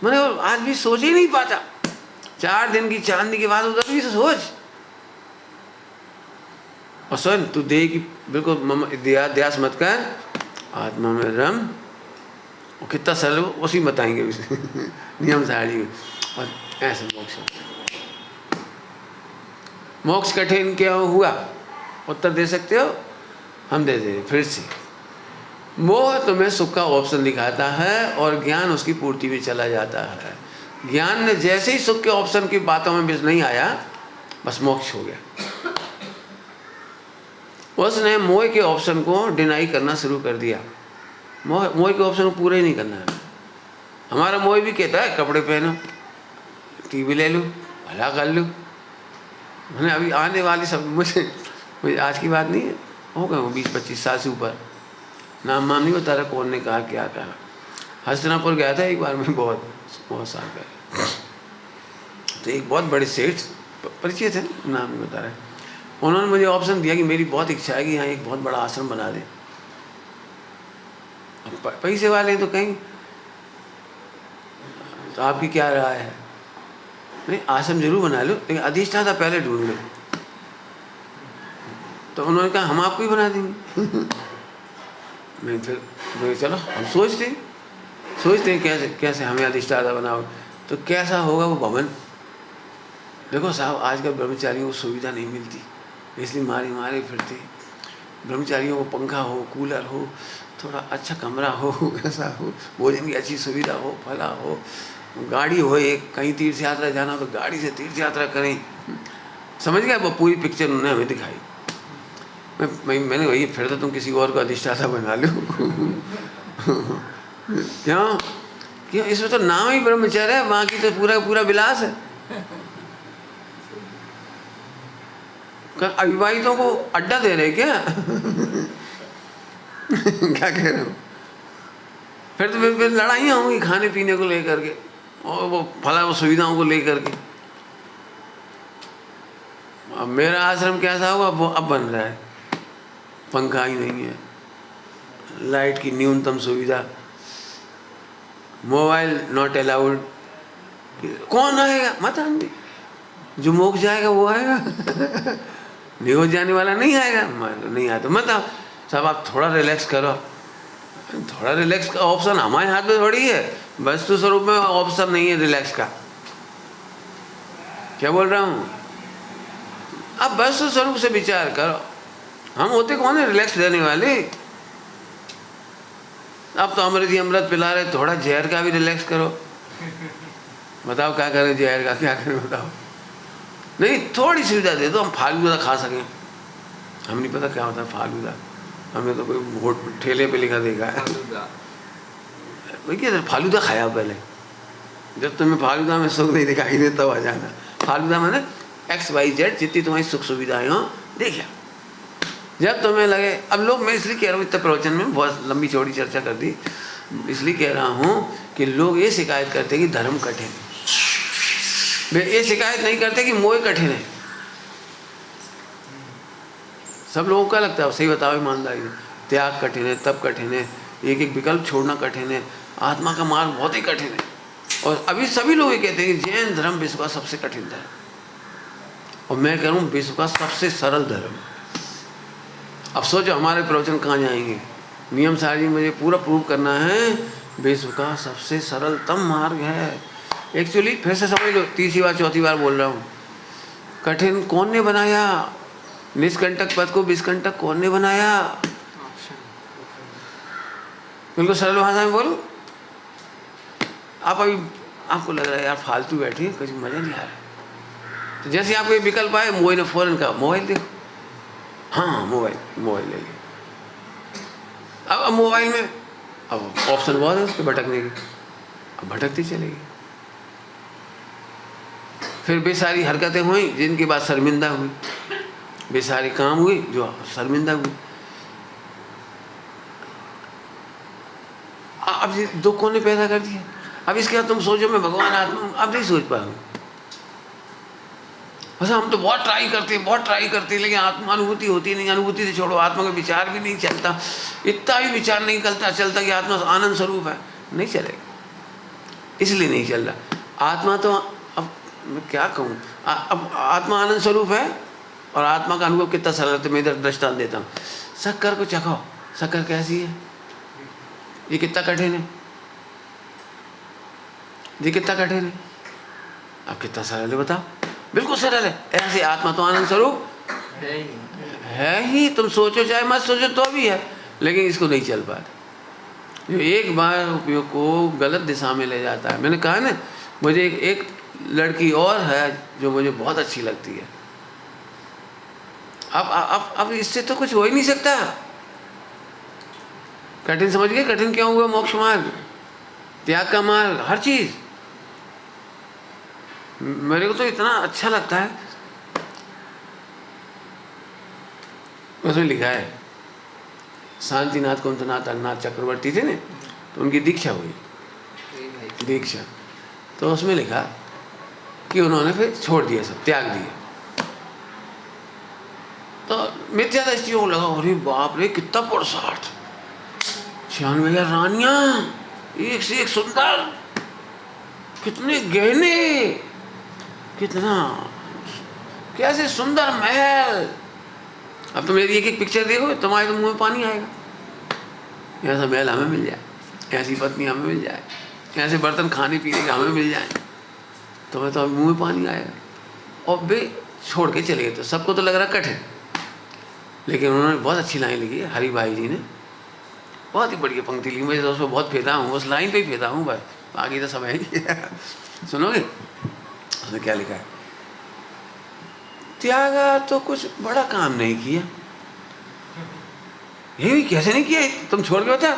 मैंने आज भी सोच ही नहीं पाता। 4 दिन की चांदनी के बाद उधर भी सोच। और सुन, तू देह की बिल्कुल ध्यास मत कर, आत्मा में रम। और कितना सरल उसी बताएंगे उसे नियम साड़ी में। और ऐसे मोक्ष कठिन क्या हुआ? उत्तर दे सकते हो? हम दे दे फिर से। मोह तुम्हें सुख का ऑप्शन दिखाता है और ज्ञान उसकी पूर्ति में चला जाता है। ज्ञान ने जैसे ही सुख के ऑप्शन की बातों में बीच नहीं आया, बस मोक्ष हो गया। उसने मोह के ऑप्शन को डिनाई करना शुरू कर दिया। मोह के ऑप्शन को पूरा ही नहीं करना है। हमारा मोह भी कहता है कपड़े पहनो, टीवी ले लो, भला कर लो। मैंने अभी आने वाली सब मुझे आज की बात नहीं है, हो गए वो 20-25 साल से ऊपर, नाम नहीं बता रहा कौन ने कहा क्या कहा। हस्तिनापुर गया था एक बार मैं, बहुत साल पहले। तो एक बहुत बड़े सेठ परिचय थे, नाम नहीं बता रहे, उन्होंने मुझे ऑप्शन दिया कि मेरी बहुत इच्छा है कि यहाँ एक बहुत बड़ा आश्रम बना दें। अब पैसे वाले हैं तो कहीं, तो आपकी क्या राय है? नहीं, आश्रम जरूर बना लो, लेकिन अधिष्ठाता पहले ढूंढ लो। तो उन्होंने कहा हम आपको ही बना देंगे। मैं फिर चलो हम सोचते हैं कैसे हमें अधिष्ठाता बनाओ। तो कैसा होगा वो भवन? देखो साहब, आजकल ब्रह्मचारियों को सुविधा नहीं मिलती, इसलिए मारे फिरते। ब्रह्मचारियों को पंखा हो, कूलर हो, थोड़ा अच्छा कमरा हो, ऐसा हो, भोजन की अच्छी सुविधा हो, फला हो, गाड़ी हो, एक कहीं तीर्थ यात्रा जाना हो तो गाड़ी से तीर्थ यात्रा करें। समझ गया? वो पूरी पिक्चर उन्होंने हमें दिखाई। मैंने वही, फिर तो तुम किसी और को अधिष्ठाता बना लो। क्यों? इसमें तो नाम ही ब्रह्मचर्य है, बाकी तो पूरा विलास है। अविवाहितों को अड्डा दे रहे क्या? क्या कह रहे हो? फिर तो फिर लड़ाइयाँ होंगी खाने पीने को लेकर के, और वो फला वो सुविधाओं को लेकर के। अब मेरा आश्रम कैसा होगा? वो अब बन रहा है, पंखा ही नहीं है, लाइट की न्यूनतम सुविधा, मोबाइल नॉट अलाउड। कौन आएगा? मत आने, जो मोक्ष जाएगा वो आएगा। निहोश जाने वाला नहीं आएगा। नहीं आया तो मत आओ। सब आप थोड़ा रिलैक्स करो, थोड़ा रिलैक्स का ऑप्शन हमारे हाथ में थोड़ी है। वस्तु स्वरूप में ऑप्शन नहीं है रिलैक्स का। क्या बोल रहा हूँ? अब वस्तु स्वरूप से विचार करो, हम होते कौन है रिलैक्स देने वाले? अब तो अमृत पिला रहे, थोड़ा जहर का भी रिलैक्स करो। बताओ क्या करें? जहर का क्या करें बताओ? नहीं, थोड़ी सुविधा दे दो, हम फालूदा खा सकें। हम नहीं पता क्या होता है फालूदा, हमने तो कोई ठेले पे लिखा देखा है। क्या फालूदा खाया पहले? जब तुम्हें फालूदा में सुख नहीं दिखाई दे तब आ जाना। फालूदा मैंने XYZ जितनी तुम्हारी सुख सुविधाएं हो देखिए। जब तुम्हें लगे, अब लोग, मैं इसलिए कह रहा हूँ, इतने प्रवचन में बहुत लंबी चौड़ी चर्चा कर दी, इसलिए कह रहा हूँ कि लोग ये शिकायत करते हैं कि धर्म कठिन है। वे ये शिकायत नहीं करते कि मोह कठिन है। सब लोगों का लगता है, सही बताओ ईमानदारी से, त्याग कठिन है, तप कठिन है, एक एक विकल्प छोड़ना कठिन है, आत्मा का मार्ग बहुत ही कठिन है। और अभी सभी लोग ये कहते हैं कि जैन धर्म विश्व का सबसे कठिन धर्म, और मैं कह रहा हूँ विश्व का सबसे सरल धर्म। अब सोचो हमारे प्रवचन कहाँ जाएंगे? नियम सारी मुझे पूरा प्रूव करना है, विश्व का सबसे सरलतम मार्ग है। एक्चुअली फिर से समझ लो, तीसरी बार चौथी बार बोल रहा हूँ, कठिन कौन ने बनाया? निष्कंटक पद को विष्कंटक कौन ने बनाया? बिल्कुल सरल भाषा में बोलो। आप अभी आपको लग रहा है यार फालतू बैठे, कुछ मजा नहीं आ रहा। तो जैसे आपको ये विकल्प आए, मोबाइल ने फौरन कहा मोबाइल देखो, हाँ मोबाइल ले लिया। अब मोबाइल में अब ऑप्शन बहुत है उस पर भटकने की, अब भटकती चलेगी। फिर बेसारी हरकतें हुई जिनके बाद शर्मिंदा हुई, बेसारी काम हुई जो शर्मिंदा हुई। अब ये दुखों ने पैदा कर दिया। अब इसके बाद तुम सोचो मैं भगवान आत्मा हूँ, अब नहीं सोच पाऊँ। बस हम तो बहुत ट्राई करते हैं लेकिन आत्मा अनुभूति होती नहीं। अनुभूति से छोड़ो, आत्मा का विचार भी नहीं चलता, इतना भी विचार नहीं चलता कि आत्मा आनंद स्वरूप है, नहीं चलेगा। इसलिए नहीं चल रहा। आत्मा तो अब मैं क्या कहूँ, अब आत्मा आनंद स्वरूप है और आत्मा का अनुभव कितना सरल है। तो मैं इधर दृष्टांत देता हूँ, शक्कर को चखो, शक्कर कैसी है, ये कितना कठिन है, ये कितना कठिन है, अब कितना सरल है बताओ, बिल्कुल सरल है। ऐसे आत्मा तो आनंद स्वरूप है ही, तुम सोचो चाहे मत सोचो तो भी है, लेकिन इसको नहीं चल पाता। जो एक बार उपयोग को गलत दिशा में ले जाता है। मैंने कहा ना, मुझे एक लड़की और है जो मुझे बहुत अच्छी लगती है। अब इससे तो कुछ हो ही नहीं सकता। कठिन समझ गए, कठिन क्यों हुआ? मोक्ष मार्ग, त्याग का मार्ग, हर चीज मेरे को तो इतना अच्छा लगता है। उसमें लिखा है, शांतिनाथ कुंतनाथ अन्नाथ चक्रवर्ती थे ना, तो उनकी दीक्षा हुई, दीक्षा। तो उसमें लिखा कि उन्होंने फिर छोड़ दिया, सब त्याग दिया। तो मिथ्या दृष्टियों को लगा, अरे बाप रे कितना पुरुषार्थ, 96,000 रानियां, एक से एक सुंदर, कितने गहने, कितना कैसे सुंदर महल। अब तो मेरी एक पिक्चर देखो, तुम्हारे तो मुंह में पानी आएगा। ऐसा महल हमें मिल जाए, ऐसी पत्नी हमें मिल जाए, ऐसे बर्तन खाने पीने के हमें मिल जाए, तुम्हें तो मुंह में पानी आएगा। और वे छोड़ के चले गए। तो सबको तो लग रहा कठिन, लेकिन उन्होंने बहुत अच्छी लाइन लिखी है, हरि भाई जी ने बहुत ही बढ़िया पंक्ति लिखी। मैं तो उसमें बहुत फेदा हूँ, उस लाइन पे ही फेदा हूँ, बस आगे तो समय ही सुनोगे। उसने क्या लिखा है, त्यागा तो कुछ बड़ा काम नहीं किया। ये भी कैसे नहीं किया, तुम छोड़ के बता।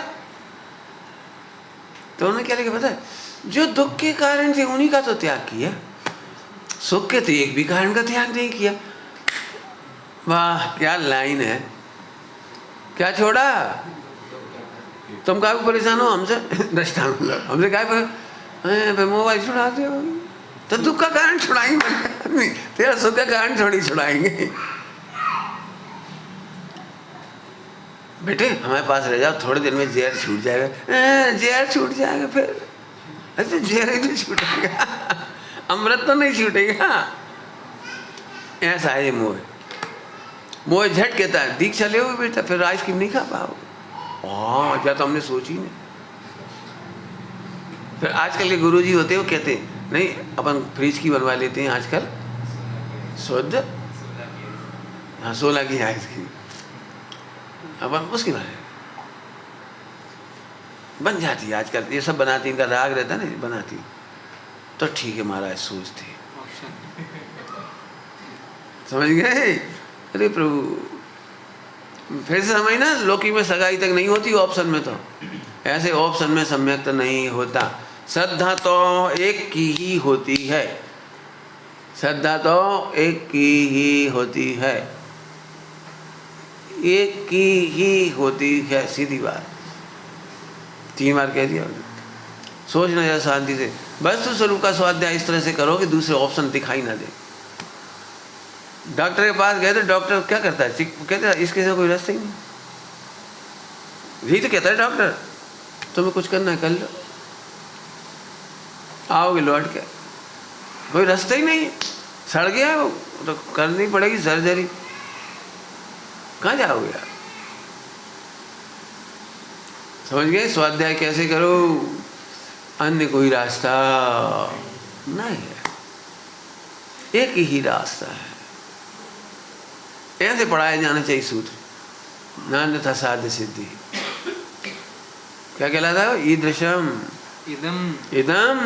तो उन्होंने क्या लिखा पता है, जो दुख के कारण थे उन्हीं का तो त्याग किया, सुख के तो एक भी कारण का त्याग नहीं किया। वाह क्या लाइन है। क्या छोड़ा, तुम काहे परेशान हो हमसे, दृष्टांत हमसे काहे मोबाइल छुड़ा दो, तो दुख का कारण छुड़ाएंगे, तेरा सुख का कारण थोड़ी छुड़ाएंगे। बेटे हमारे पास रह जाओ, थोड़े दिन में जहर छूट जाएगा। जहर छूट जाएगा फिर, अच्छा जहर ही तो छूटेगा, अमृत तो नहीं छूटेगा। ऐसा है ये मोह। मोह झट कहता है दीक्षा ले बेटा, फिर आइसक्रीम नहीं खा पाओ। क्या तो हमने सोची नहीं। फिर आजकल के गुरुजी होते हैं, वो कहते हैं नहीं अपन फ्रिज की बनवा लेते हैं आजकल शुद्ध, हाँ 16 की आइसक्रीम अपन उसकी बन जाती है आजकल। ये सब बनाती, इनका राग रहता है ना, बनाती तो ठीक है महाराज, सोचते समझ गए। अरे प्रभु फिर से समझ ना, लोकी में सगाई तक नहीं होती ऑप्शन में, तो ऐसे ऑप्शन में सम्यक तो नहीं होता। श्रद्धा तो एक की ही होती है, श्रद्धा तो एक की ही होती है, एक की ही होती है, सीधी बात। 3 बार कह दिया। सोचना जरा शांति से, वस्तु स्वरूप का स्वाध्याय इस तरह से करो कि दूसरे ऑप्शन दिखाई ना दे। डॉक्टर के पास गए तो डॉक्टर क्या करता है, कहते हैं इसके से कोई रास्ता ही नहीं। यही तो कहता है डॉक्टर, तुम्हें कुछ करना है कर लो, आओगे लौट के, कोई रास्ता ही नहीं, सड़ गया वो तो करनी पड़ेगी सर्जरी, कहाँ जाओगे यार। समझ गए, स्वाध्याय कैसे करो, अन्य कोई रास्ता नहीं है, एक ही रास्ता है। ऐसे पढ़ाया जाना चाहिए सूत्र, नान्यथा साध्य सिद्धि। क्या कहलाता है, ईदृशम इदम इदम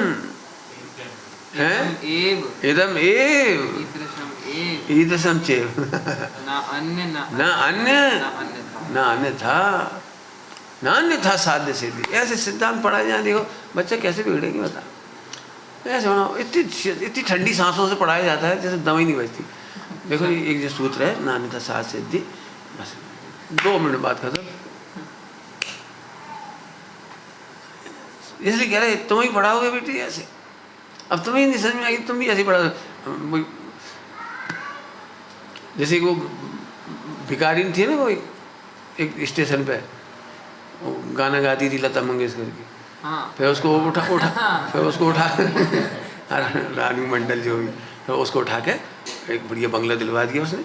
है, एव इदम एव ईदृशम ईदृशं चेव ना अन्य न अन्य ना अन्य था। न अन्य था, न अन्य था साध्य सिद्धि। ऐसे सिद्धांत पढ़ाए जाए, देखो बच्चे कैसे बिगड़ेंगे बता। ऐसे होना, इतनी ठंडी सांसों से पढ़ाया जाता है जैसे दवाई नहीं बचती। देखो ये एक जो सूत्र है, न अन्य था साध्य सिद्धि, बस 2 मिनट बाद खत्म। इसलिए कह रहे तुम ही पढ़ाओगे बेटी ऐसे। अब तुम्हें नहीं समझ में आई, तुम भी ऐसे पढ़ा। जैसे वो भिखारिन थी ना, कोई एक स्टेशन पे वो गाना गाती थी लता मंगेशकर की। हाँ। फिर उसको उठा रानू मंडल जो भी, फिर उसको उठा के एक बढ़िया बंगला दिलवा दिया उसने,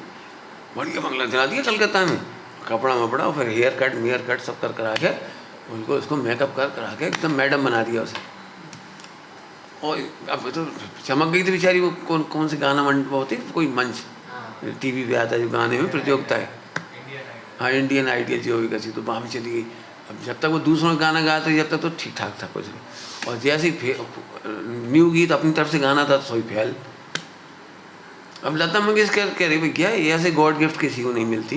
बढ़िया बंगला दिला दिया कलकत्ता में, कपड़ा वपड़ा, फिर हेयर कट सब कर करा के उनको, उसको मेकअप कर करा के एकदम मैडम बना दिया उसे। और अब तो चमक गई थी बेचारी। वो कौन से गाना वो होती कोई मंच टीवी पे आता है जो गाने में प्रतियोगिता है, हाँ इंडियन आइडियल जो भी कसी, तो वहाँ भी चली गई। अब जब तक वो दूसरों का गाना गाते जब तक तो ठीक ठाक था कुछ नहीं, और जैसे ही न्यू गीत अपनी तरफ से गाना था तो सोई फेल। अब लता मंगेशकर कह रही भाई क्या ये ऐसे गॉड गिफ्ट किसी को नहीं मिलती,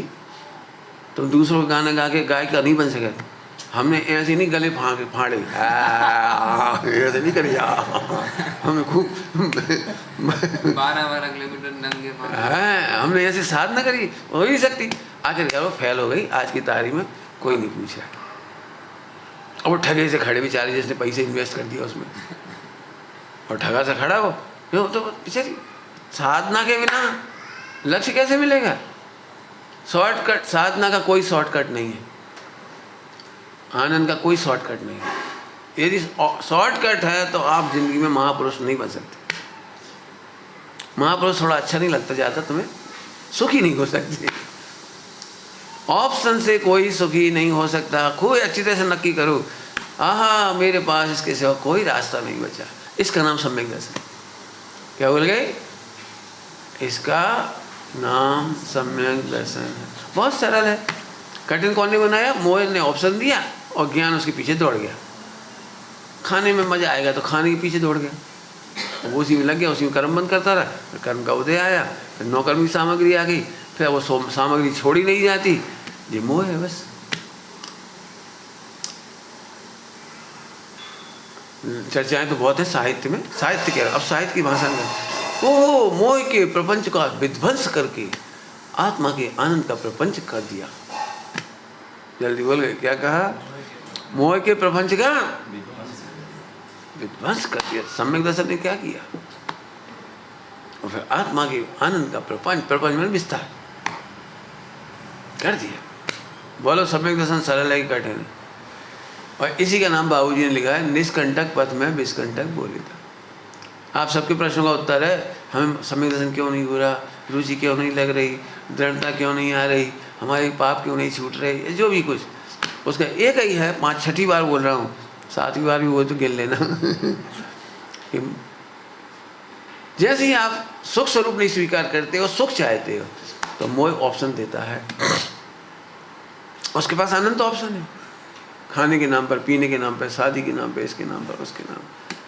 तुम दूसरों का गाना गा के गायिका नहीं बन सके। हमने ऐसे नहीं गले फाड़े ऐसे नहीं करी, हमने खूब 12 किलोमीटर नंगे पाँव। है, हमने ऐसे साधना करी, हो ही सकती। आखिर यार वो फेल हो गई आज की तारीख में, कोई नहीं पूछा। अब वो ठगे से खड़े बेचारे जिसने पैसे इन्वेस्ट कर दिया उसमें, और ठगा से खड़ा हो तो बेचारी साधना के बिना लक्ष्य कैसे मिलेगा। शॉर्टकट, साधना का कोई शॉर्टकट नहीं है, आनंद का कोई शॉर्टकट नहीं है। यदि शॉर्टकट है तो आप जिंदगी में महापुरुष नहीं बन सकते। महापुरुष थोड़ा अच्छा नहीं लगता जाता, तुम्हें सुखी नहीं हो सकते। ऑप्शन से कोई सुखी नहीं हो सकता। कोई अच्छी तरह से नक्की करो, आहा मेरे पास इसके सिवा कोई रास्ता नहीं बचा। इसका नाम सम्यक दर्शन। क्या बोल गए? इसका नाम सम्यक दर्शन है। बहुत सरल है, कठिन कौन ने बनाया? मोह ने ऑप्शन दिया और ज्ञान उसके पीछे दौड़ गया। खाने में मजा आएगा तो खाने के पीछे दौड़ गया, वो उसी में लग गया, उसी में कर्म बंद करता रहा। फिर कर्म का उदय आया, फिर नौकर्मी सामग्री आ गई, फिर वो सामग्री छोड़ी नहीं जाती। ये मोह है बस। चर्चाएं तो बहुत है साहित्य में, साहित्य क्या, अब साहित्य की भाषा में ओह मोह के प्रपंच का विध्वंस करके आत्मा के आनंद का प्रपंच कर दिया। जल्दी बोल गए, क्या कहा? मोह के प्रपंच का विध्वंस कर दिया। सम्यक दर्शन ने क्या किया? और फिर आत्मा के आनंद का प्रपंच में विस्तार कर दिया। बोलो सम्यक दर्शन सरल है कि कठिन है? और इसी का नाम बाबूजी ने लिखा है, निष्कंटक पथ में विष्कंटक बोलिता। आप सबके प्रश्नों का उत्तर है, हमें सम्यक दर्शन क्यों नहीं हो रहा, रुचि क्यों नहीं लग रही, दृढ़ता क्यों नहीं आ रही, हमारे पाप क्यों नहीं छूट रहे, जो भी कुछ उसका एक ही है। 5-6 बार बोल रहा हूँ, 7वीं बार भी वो तो गिन लेना। जैसे ही आप सुख स्वरूप नहीं स्वीकार करते हो, सुख चाहते हो, तो मोह ऑप्शन देता है। उसके पास अनंत ऑप्शन है, खाने के नाम पर, पीने के नाम पर, शादी के नाम पर, इसके नाम पर, उसके नाम पर।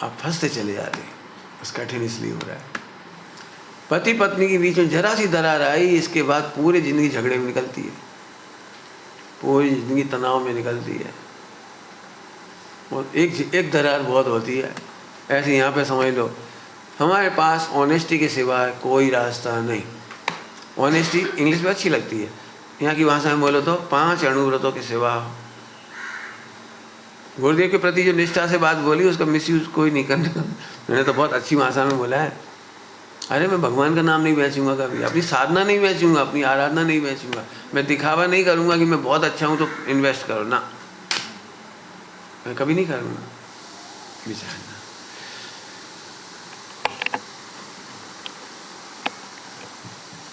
आप फंसते चले जाते हैं। बस कठिन इसलिए हो रहा है। पति पत्नी के बीच में जरा सी दरार आई, इसके बाद पूरी जिंदगी झगड़े में निकलती है, पूरी जिंदगी तनाव में निकलती है। और एक दरार बहुत होती है। ऐसे यहाँ पे समझ लो, हमारे पास ऑनेस्टी के सिवा कोई रास्ता नहीं। ऑनेस्टी इंग्लिश में अच्छी लगती है, यहाँ की भाषा में बोलो तो 5 अणुव्रतों के सिवा। गुरुदेव के प्रति जो निष्ठा से बात बोली उसका मिसयूज कोई नहीं करना। मैंने तो बहुत अच्छी भाषा में बोला है, अरे मैं भगवान का नाम नहीं बेचूंगा कभी, अपनी साधना नहीं बेचूंगा, अपनी आराधना नहीं बेचूंगा, मैं दिखावा नहीं करूंगा कि मैं बहुत अच्छा हूं तो इन्वेस्ट करो ना, मैं कभी नहीं करूंगा। विचारना